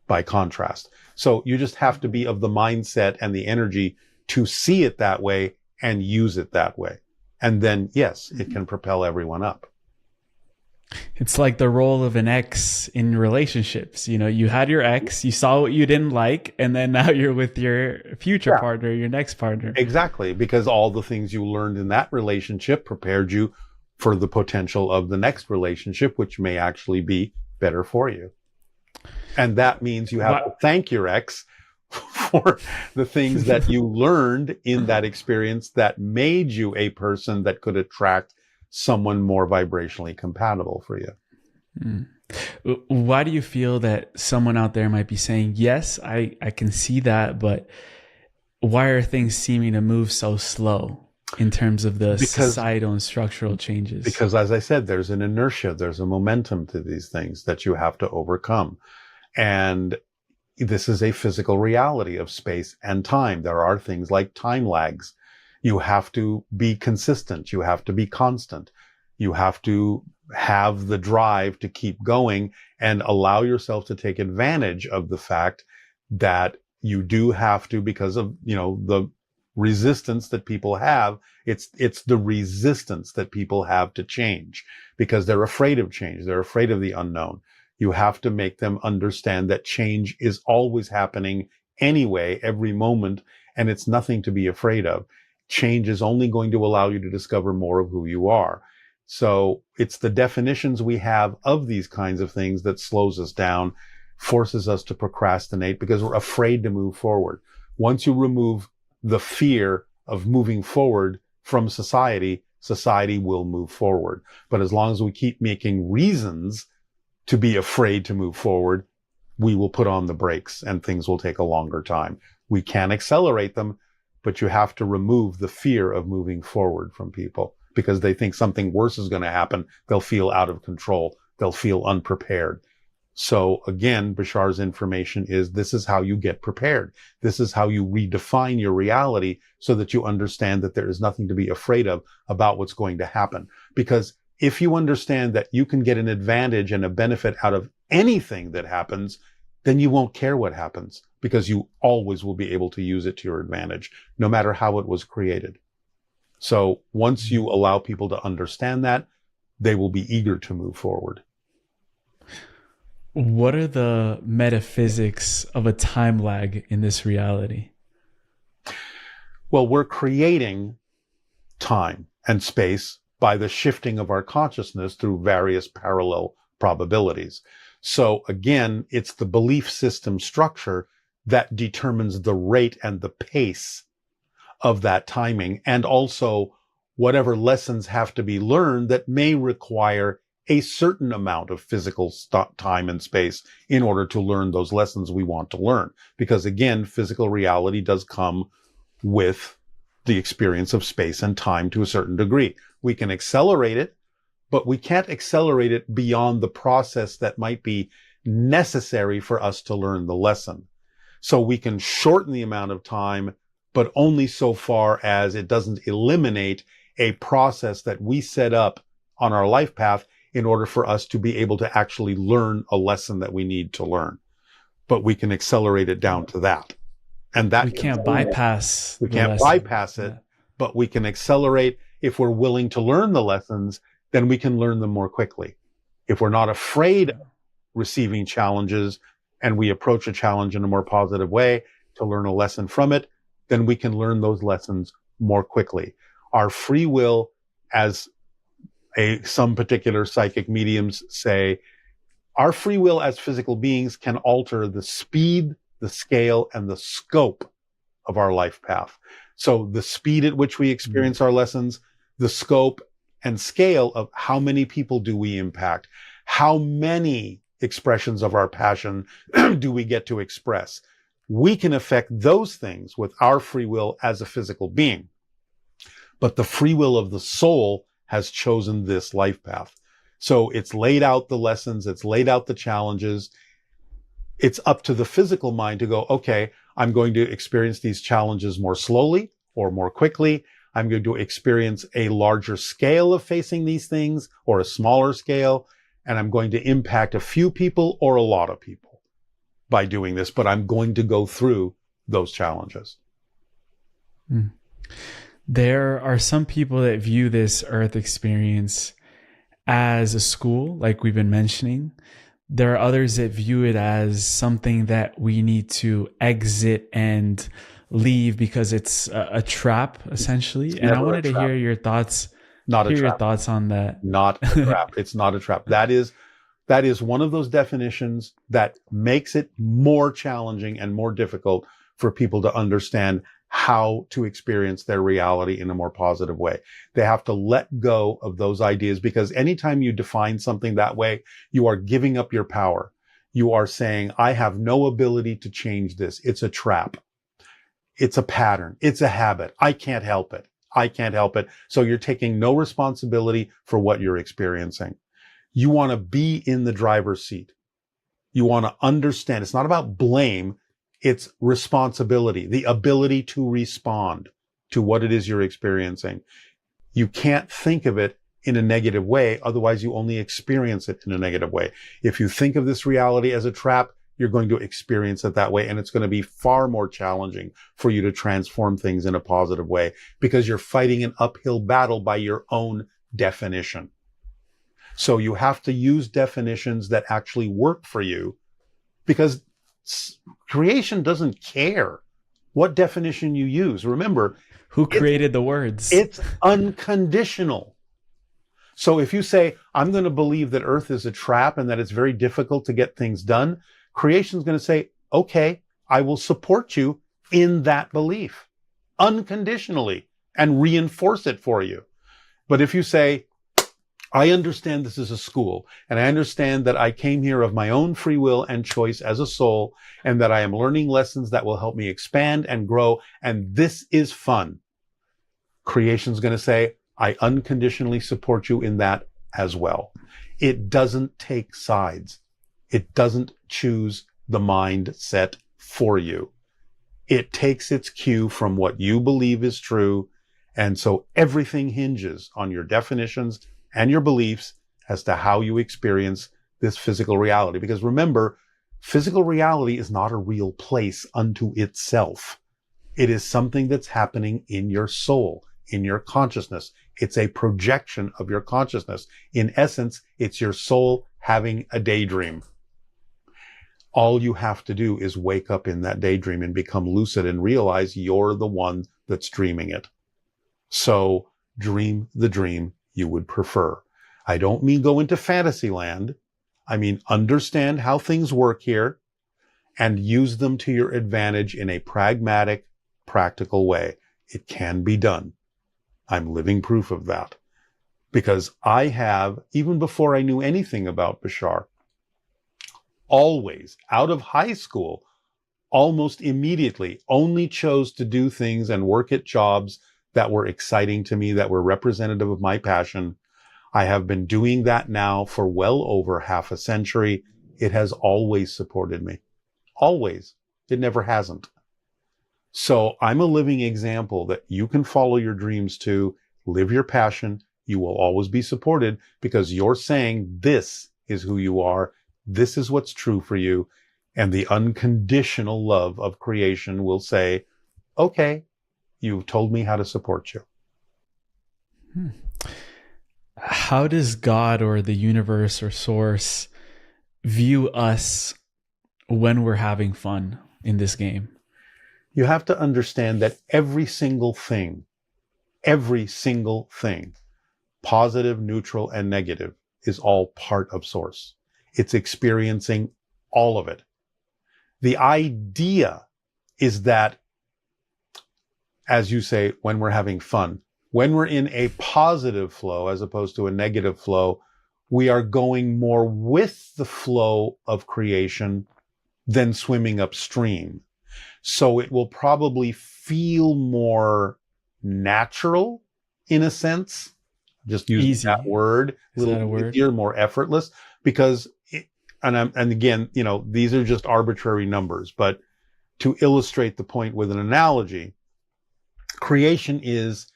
by contrast. So you just have to be of the mindset and the energy to see it that way and use it that way. And then, yes, it can propel everyone up. It's like the role of an ex in relationships. You know, you had your ex, you saw what you didn't like, and then now you're with your future partner, your next partner. Exactly, because all the things you learned in that relationship prepared you for the potential of the next relationship, which may actually be better for you. And that means you have to thank your ex for the things that you learned in that experience that made you a person that could attract someone more vibrationally compatible for you. Mm. Why do you feel that someone out there might be saying, yes, I can see that, but why are things seeming to move so slow in terms of the societal and structural changes? Because, as I said, there's an inertia, there's a momentum to these things that you have to overcome. And this is a physical reality of space and time. There are things like time lags. You have to be consistent. You have to be constant. You have to have the drive to keep going and allow yourself to take advantage of the fact that you do have to, because of, the resistance that people have. It's the resistance that people have to change because they're afraid of change. They're afraid of the unknown. You have to make them understand that change is always happening anyway, every moment, and it's nothing to be afraid of. Change is only going to allow you to discover more of who you are. So it's the definitions we have of these kinds of things that slows us down, forces us to procrastinate because we're afraid to move forward. Once you remove the fear of moving forward from society, society will move forward. But as long as we keep making reasons to be afraid to move forward, we will put on the brakes and things will take a longer time. We can accelerate them, but you have to remove the fear of moving forward from people because they think something worse is going to happen. They'll feel out of control. They'll feel unprepared. So again, Bashar's information is this is how you get prepared. This is how you redefine your reality so that you understand that there is nothing to be afraid of about what's going to happen. Because if you understand that you can get an advantage and a benefit out of anything that happens, then you won't care what happens because you always will be able to use it to your advantage, no matter how it was created. So once you allow people to understand that, they will be eager to move forward. What are the metaphysics of a time lag in this reality? Well, we're creating time and space by the shifting of our consciousness through various parallel probabilities. So again, it's the belief system structure that determines the rate and the pace of that timing, and also whatever lessons have to be learned that may require a certain amount of physical time and space in order to learn those lessons we want to learn. Because again, physical reality does come with the experience of space and time to a certain degree. We can accelerate it, but we can't accelerate it beyond the process that might be necessary for us to learn the lesson. So we can shorten the amount of time, but only so far as it doesn't eliminate a process that we set up on our life path in order for us to be able to actually learn a lesson that we need to learn. But we can accelerate it down to that. And that we can't bypass we the can't lesson. bypass it, but we can accelerate. If we're willing to learn the lessons, then we can learn them more quickly. If we're not afraid of receiving challenges and we approach a challenge in a more positive way to learn a lesson from it, then we can learn those lessons more quickly. Our free will, as some particular psychic mediums say, our free will as physical beings can alter the speed, the scale, and the scope of our life path. So the speed at which we experience our lessons, the scope and scale of how many people do we impact, how many expressions of our passion do we get to express. We can affect those things with our free will as a physical being. But the free will of the soul has chosen this life path. So it's laid out the lessons, it's laid out the challenges. It's up to the physical mind to go, okay, I'm going to experience these challenges more slowly or more quickly. I'm going to experience a larger scale of facing these things or a smaller scale. And I'm going to impact a few people or a lot of people by doing this, but I'm going to go through those challenges. There are some people that view this Earth experience as a school, like we've been mentioning. There are others that view it as something that we need to exit and leave because it's a trap, essentially. And I wanted to hear your thoughts. Your thoughts on that. Not a trap. It's not a trap. That is one of those definitions that makes it more challenging and more difficult for people to understand how to experience their reality in a more positive way. They have to let go of those ideas, because anytime you define something that way, you are giving up your power. You are saying, I have no ability to change this. It's a trap. It's a pattern. It's a habit. I can't help it. I can't help it. So you're taking no responsibility for what you're experiencing. You want to be in the driver's seat. You want to understand. It's not about blame. It's responsibility, the ability to respond to what it is you're experiencing. You can't think of it in a negative way. Otherwise, you only experience it in a negative way. If you think of this reality as a trap, you're going to experience it that way. And it's going to be far more challenging for you to transform things in a positive way, because you're fighting an uphill battle by your own definition. So you have to use definitions that actually work for you, because creation doesn't care what definition you use. Remember, who created the words? It's unconditional. So if you say, I'm going to believe that Earth is a trap and that it's very difficult to get things done, creation is going to say, okay, I will support you in that belief unconditionally and reinforce it for you. But if you say, I understand this is a school, and I understand that I came here of my own free will and choice as a soul, and that I am learning lessons that will help me expand and grow, and this is fun. Creation's going to say, I unconditionally support you in that as well. It doesn't take sides. It doesn't choose the mindset for you. It takes its cue from what you believe is true, and so everything hinges on your definitions and your beliefs as to how you experience this physical reality. Because remember, physical reality is not a real place unto itself. It is something that's happening in your soul, in your consciousness. It's a projection of your consciousness. In essence, it's your soul having a daydream. All you have to do is wake up in that daydream and become lucid and realize you're the one that's dreaming it. So dream the dream you would prefer. I don't mean go into fantasy land. I mean, understand how things work here and use them to your advantage in a pragmatic, practical way. It can be done. I'm living proof of that, because I have, even before I knew anything about Bashar, always, out of high school, almost immediately, only chose to do things and work at jobs that were exciting to me, that were representative of my passion. I have been doing that now for well over half a century. It has always supported me. Always. It never hasn't. So I'm a living example that you can follow your dreams too, live your passion. You will always be supported, because you're saying this is who you are. This is what's true for you. And the unconditional love of creation will say, okay, you've told me how to support you. How does God or the universe or source view us when we're having fun in this game? You have to understand that every single thing, positive, neutral, and negative, is all part of source. It's experiencing all of it. The idea is that, as you say, when we're having fun, when we're in a positive flow as opposed to a negative flow, we are going more with the flow of creation than swimming upstream. So it will probably feel more natural in a sense. Just using that word, a little easier, more effortless, because and again, these are just arbitrary numbers, but to illustrate the point with an analogy, creation is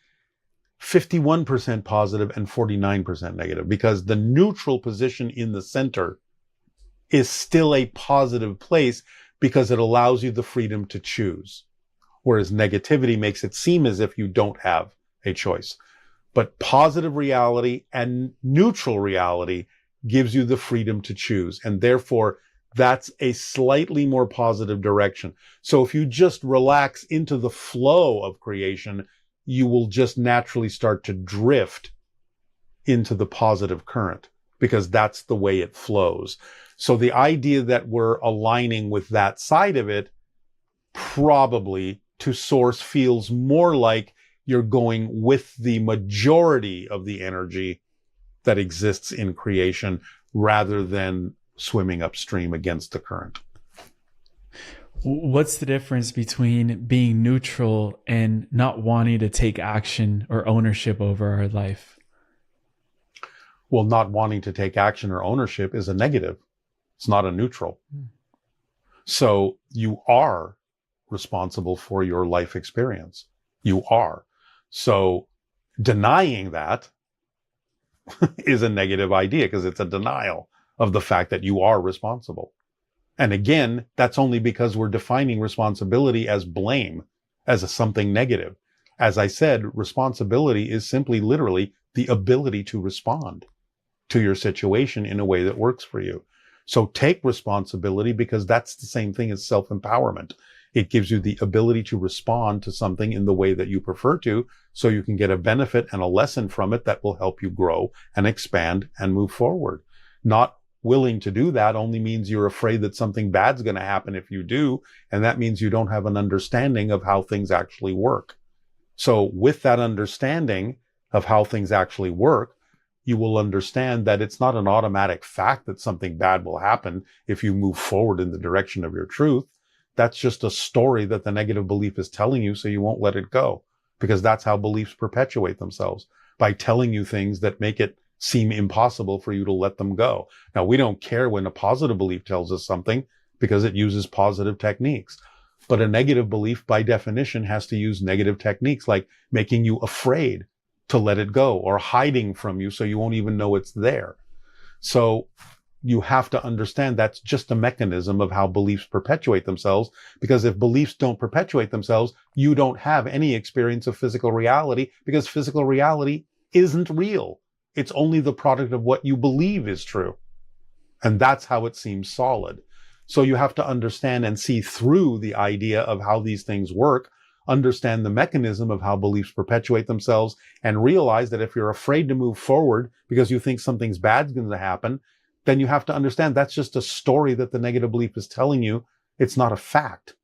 51% positive and 49% negative, because the neutral position in the center is still a positive place because it allows you the freedom to choose. Whereas negativity makes it seem as if you don't have a choice. But positive reality and neutral reality gives you the freedom to choose. And therefore, that's a slightly more positive direction. So if you just relax into the flow of creation, you will just naturally start to drift into the positive current, because that's the way it flows. So the idea that we're aligning with that side of it, probably to source, feels more like you're going with the majority of the energy that exists in creation rather than swimming upstream against the current. What's the difference between being neutral and not wanting to take action or ownership over our life? Well, not wanting to take action or ownership is a negative. It's not a neutral. So you are responsible for your life experience. You are. So denying that is a negative idea, because it's a denial of the fact that you are responsible. And again, that's only because we're defining responsibility as blame, as something negative. As I said, responsibility is simply literally the ability to respond to your situation in a way that works for you. So take responsibility, because that's the same thing as self-empowerment. It gives you the ability to respond to something in the way that you prefer to, so you can get a benefit and a lesson from it that will help you grow and expand and move forward. Not willing to do that only means you're afraid that something bad's going to happen if you do, and that means you don't have an understanding of how things actually work. So with that understanding of how things actually work, you will understand that it's not an automatic fact that something bad will happen if you move forward in the direction of your truth. That's just a story that the negative belief is telling you, so you won't let it go, because that's how beliefs perpetuate themselves, by telling you things that make it seem impossible for you to let them go. Now, we don't care when a positive belief tells us something, because it uses positive techniques. But a negative belief, by definition, has to use negative techniques, like making you afraid to let it go, or hiding from you so you won't even know it's there. So you have to understand that's just a mechanism of how beliefs perpetuate themselves, because if beliefs don't perpetuate themselves, you don't have any experience of physical reality, because physical reality isn't real. It's only the product of what you believe is true. And that's how it seems solid. So you have to understand and see through the idea of how these things work, understand the mechanism of how beliefs perpetuate themselves, and realize that if you're afraid to move forward because you think something's bad's going to happen, then you have to understand that's just a story that the negative belief is telling you. It's not a fact.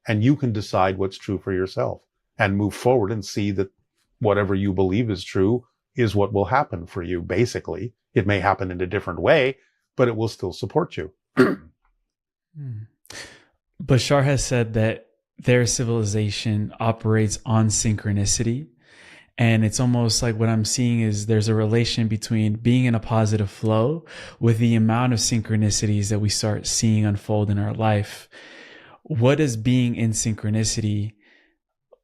And you can decide what's true for yourself and move forward and see that whatever you believe is true is what will happen for you, basically. It may happen in a different way, but it will still support you. Bashar has said that their civilization operates on synchronicity. And it's almost like what I'm seeing is there's a relation between being in a positive flow with the amount of synchronicities that we start seeing unfold in our life. What does being in synchronicity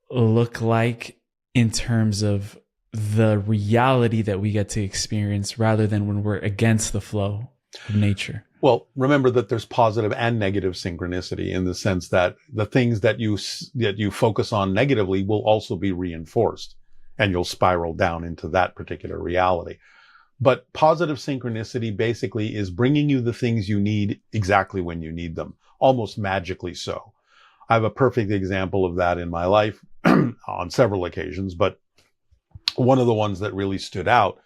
look like in terms of the reality that we get to experience, rather than when we're against the flow? of nature. Well, remember that there's positive and negative synchronicity in the sense that the things that you focus on negatively will also be reinforced, and you'll spiral down into that particular reality. But positive synchronicity basically is bringing you the things you need exactly when you need them, almost magically so. I have a perfect example of that in my life on several occasions, but one of the ones that really stood out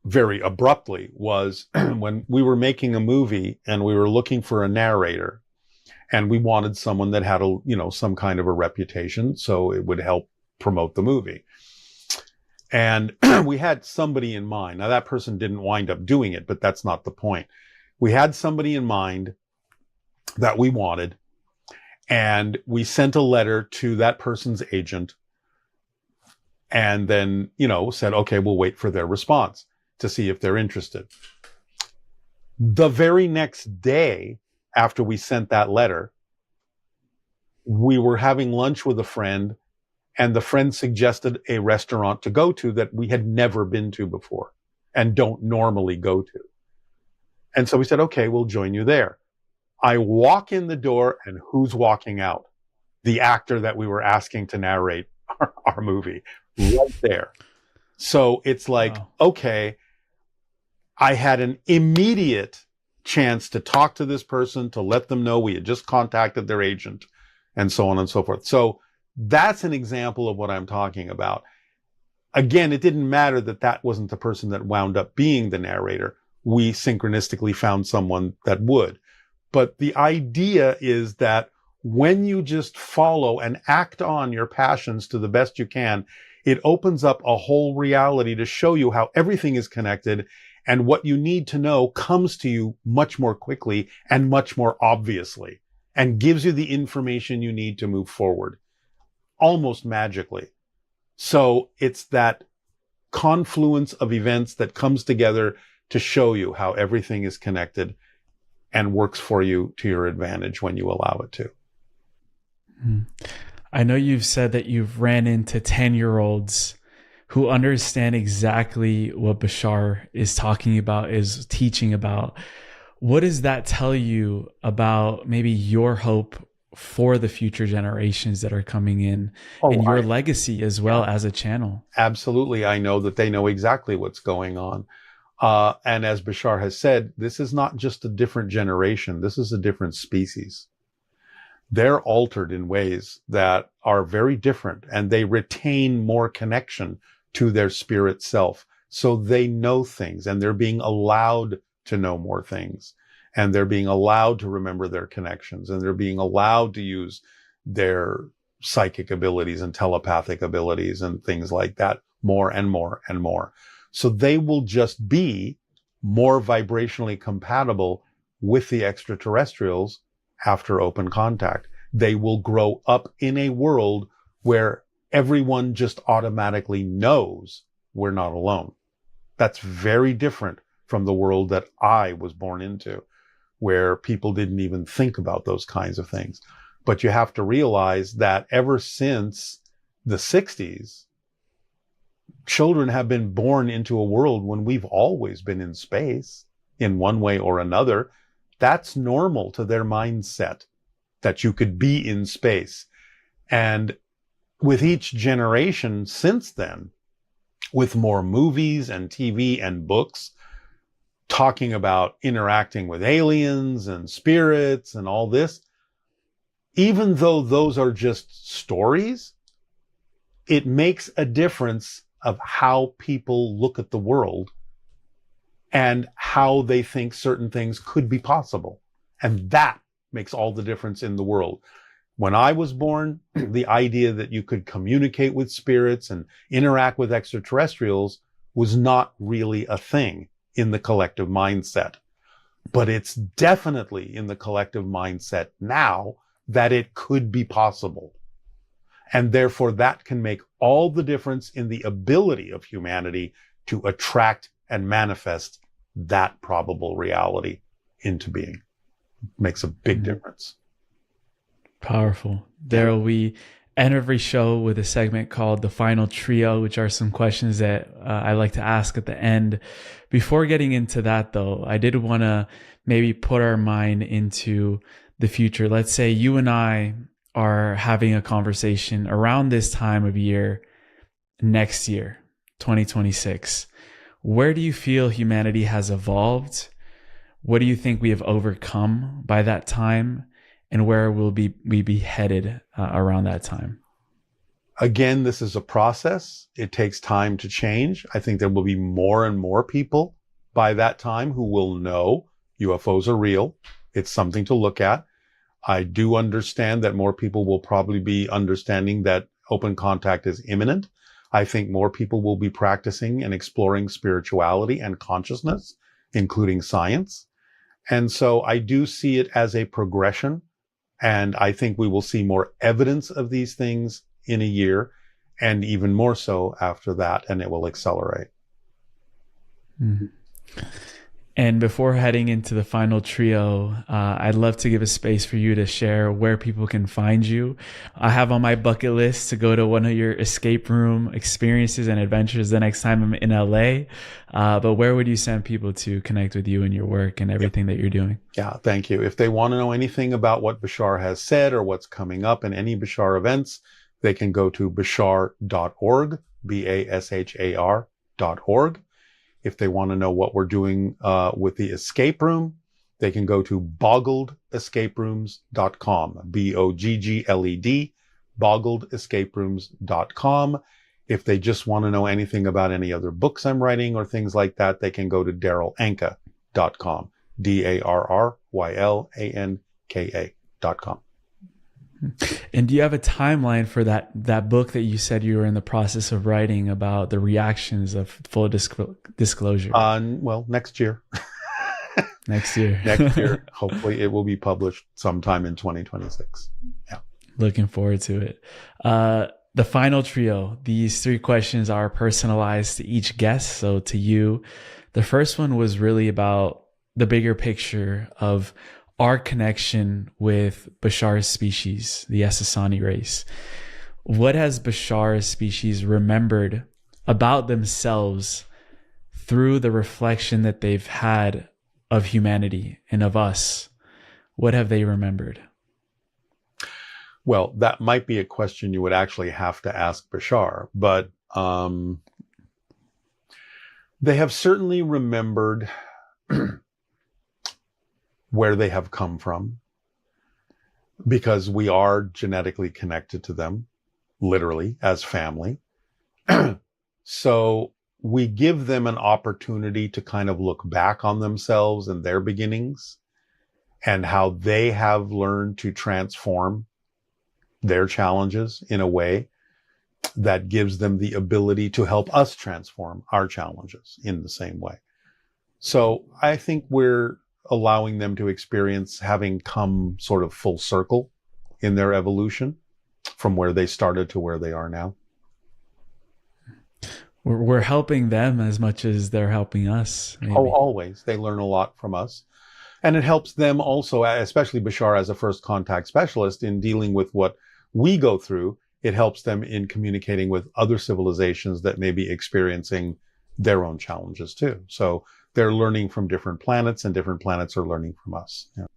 very abruptly was when we were making a movie and we were looking for a narrator, and we wanted someone that had some kind of a reputation so it would help promote the movie. And we had somebody in mind. Now that person didn't wind up doing it, but that's not the point. We had somebody in mind that we wanted, and we sent a letter to that person's agent, and then, said, okay, we'll wait for their response to see if they're interested. The very next day after we sent that letter, we were having lunch with a friend, and the friend suggested a restaurant to go to that we had never been to before and don't normally go to. And so we said, okay, we'll join you there. I walk in the door, and who's walking out? The actor that we were asking to narrate our movie, right there. So it's like, wow. Okay, I had an immediate chance to talk to this person, to let them know we had just contacted their agent, and so on and so forth. So that's an example of what I'm talking about. Again, it didn't matter that wasn't the person that wound up being the narrator. We synchronistically found someone that would. But the idea is that when you just follow and act on your passions to the best you can, it opens up a whole reality to show you how everything is connected, and what you need to know comes to you much more quickly and much more obviously, and gives you the information you need to move forward, almost magically. So it's that confluence of events that comes together to show you how everything is connected and works for you to your advantage when you allow it to. I know you've said that you've ran into 10-year-olds who understand exactly what Bashar is talking about, is teaching about. What does that tell you about maybe your hope for the future generations that are coming in, and your legacy as well as a channel? Absolutely. I know that they know exactly what's going on. And as Bashar has said, this is not just a different generation. This is a different species. They're altered in ways that are very different, and they retain more connection to their spirit self. So they know things, and they're being allowed to know more things, and they're being allowed to remember their connections, and they're being allowed to use their psychic abilities and telepathic abilities and things like that more and more and more. So they will just be more vibrationally compatible with the extraterrestrials after open contact. They will grow up in a world where everyone just automatically knows we're not alone. That's very different from the world that I was born into, where people didn't even think about those kinds of things. But you have to realize that ever since the 60s, children have been born into a world when we've always been in space in one way or another. That's normal to their mindset, that you could be in space. And with each generation since then, with more movies and TV and books talking about interacting with aliens and spirits and all this, even though those are just stories, it makes a difference of how people look at the world and how they think certain things could be possible. And that makes all the difference in the world. When I was born, the idea that you could communicate with spirits and interact with extraterrestrials was not really a thing in the collective mindset. But it's definitely in the collective mindset now that it could be possible. And therefore, that can make all the difference in the ability of humanity to attract and manifest that probable reality into being. Makes a big difference. Powerful. Darryl, we end every show with a segment called the final trio, which are some questions that I like to ask at the end. Before getting into that, though, I did want to maybe put our mind into the future. Let's say you and I are having a conversation around this time of year next year, 2026. Where do you feel humanity has evolved? What do you think we have overcome by that time? And where will we be headed around that time? Again, this is a process. It takes time to change. I think there will be more and more people by that time who will know UFOs are real. It's something to look at. I do understand that more people will probably be understanding that open contact is imminent. I think more people will be practicing and exploring spirituality and consciousness, including science. And so I do see it as a progression. And I think we will see more evidence of these things in a year, and even more so after that, and it will accelerate. Mm-hmm. And before heading into the final trio, I'd love to give a space for you to share where people can find you. I have on my bucket list to go to one of your escape room experiences and adventures the next time I'm in LA. But where would you send people to connect with you and your work and everything that you're doing? Yeah, thank you. If they want to know anything about what Bashar has said or what's coming up in any Bashar events, they can go to bashar.org, BASHAR.org. If they want to know what we're doing with the escape room, they can go to boggledescaperooms.com, BOGGLED, boggledescaperooms.com. If they just want to know anything about any other books I'm writing or things like that, they can go to DarrylAnka.com, DARRYLANKA.com. And do you have a timeline for that book that you said you were in the process of writing about the reactions of full disclosure? Well, next year. Next year. Next year. Hopefully it will be published sometime in 2026. Yeah. Looking forward to it. The final trio, these 3 questions are personalized to each guest. So to you, the first one was really about the bigger picture of our connection with Bashar's species, the Esassani race. What has Bashar's species remembered about themselves through the reflection that they've had of humanity and of us? What have they remembered? Well, that might be a question you would actually have to ask Bashar, but they have certainly remembered where they have come from, because we are genetically connected to them, literally, as family. So we give them an opportunity to kind of look back on themselves and their beginnings and how they have learned to transform their challenges in a way that gives them the ability to help us transform our challenges in the same way. So I think we're allowing them to experience having come sort of full circle in their evolution from where they started to where they are now. We're helping them as much as they're helping us. Maybe. Oh, always. They learn a lot from us. And it helps them also, especially Bashar as a first contact specialist, in dealing with what we go through. It helps them in communicating with other civilizations that may be experiencing their own challenges too. So they're learning from different planets, and different planets are learning from us. Yeah.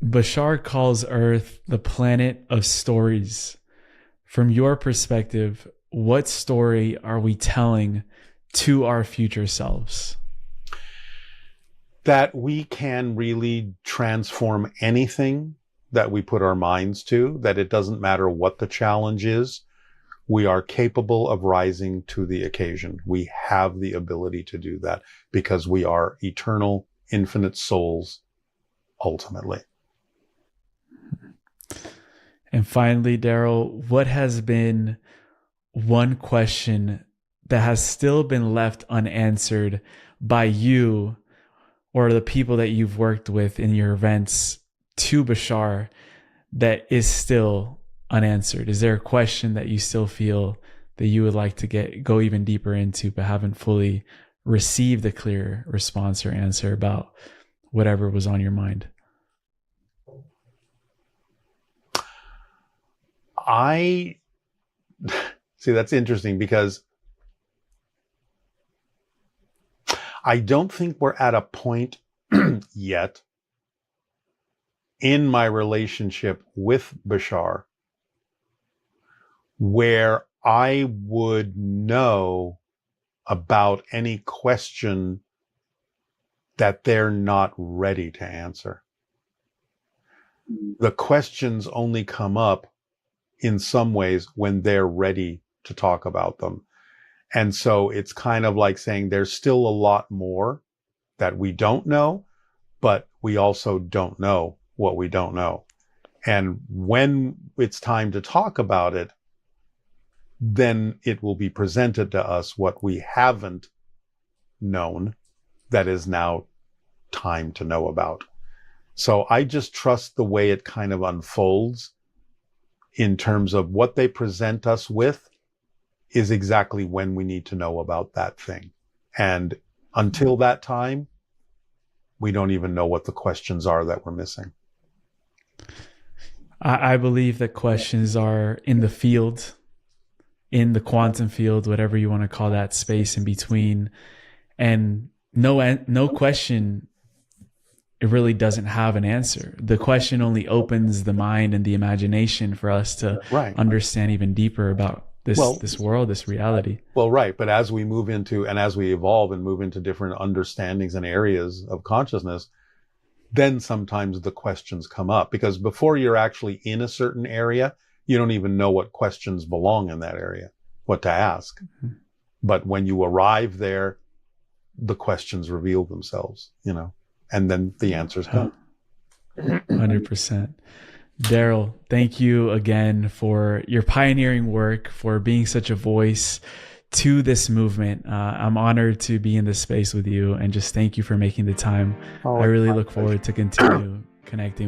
Bashar calls Earth the planet of stories. From your perspective, what story are we telling to our future selves? That we can really transform anything that we put our minds to, that it doesn't matter what the challenge is. We are capable of rising to the occasion. We have the ability to do that because we are eternal, infinite souls, ultimately. And finally, Darryl, what has been one question that has still been left unanswered by you or the people that you've worked with in your events to Bashar that is still unanswered? Is there a question that you still feel that you would like to go even deeper into, but haven't fully received a clear response or answer about whatever was on your mind? I see, that's interesting because I don't think we're at a point yet in my relationship with Bashar where I would know about any question that they're not ready to answer. The questions only come up in some ways when they're ready to talk about them. And so it's kind of like saying there's still a lot more that we don't know, but we also don't know what we don't know. And when it's time to talk about it, then it will be presented to us what we haven't known that is now time to know about. So I just trust the way it kind of unfolds in terms of what they present us with is exactly when we need to know about that thing. And until that time, we don't even know what the questions are that we're missing. I believe that questions are in the field, in the quantum field, whatever you want to call that space in between. And no question, it really doesn't have an answer. The question only opens the mind and the imagination for us to understand even deeper about this world, this reality. Well, right. But as we move into, and as we evolve and move into different understandings and areas of consciousness, then sometimes the questions come up, because before you're actually in a certain area, you don't even know what questions belong in that area, what to ask. Mm-hmm. But when you arrive there, the questions reveal themselves, and then the answers come. 100%. Darryl, thank you again for your pioneering work, for being such a voice to this movement. I'm honored to be in this space with you, and just thank you for making the time. I really look forward to continue connecting with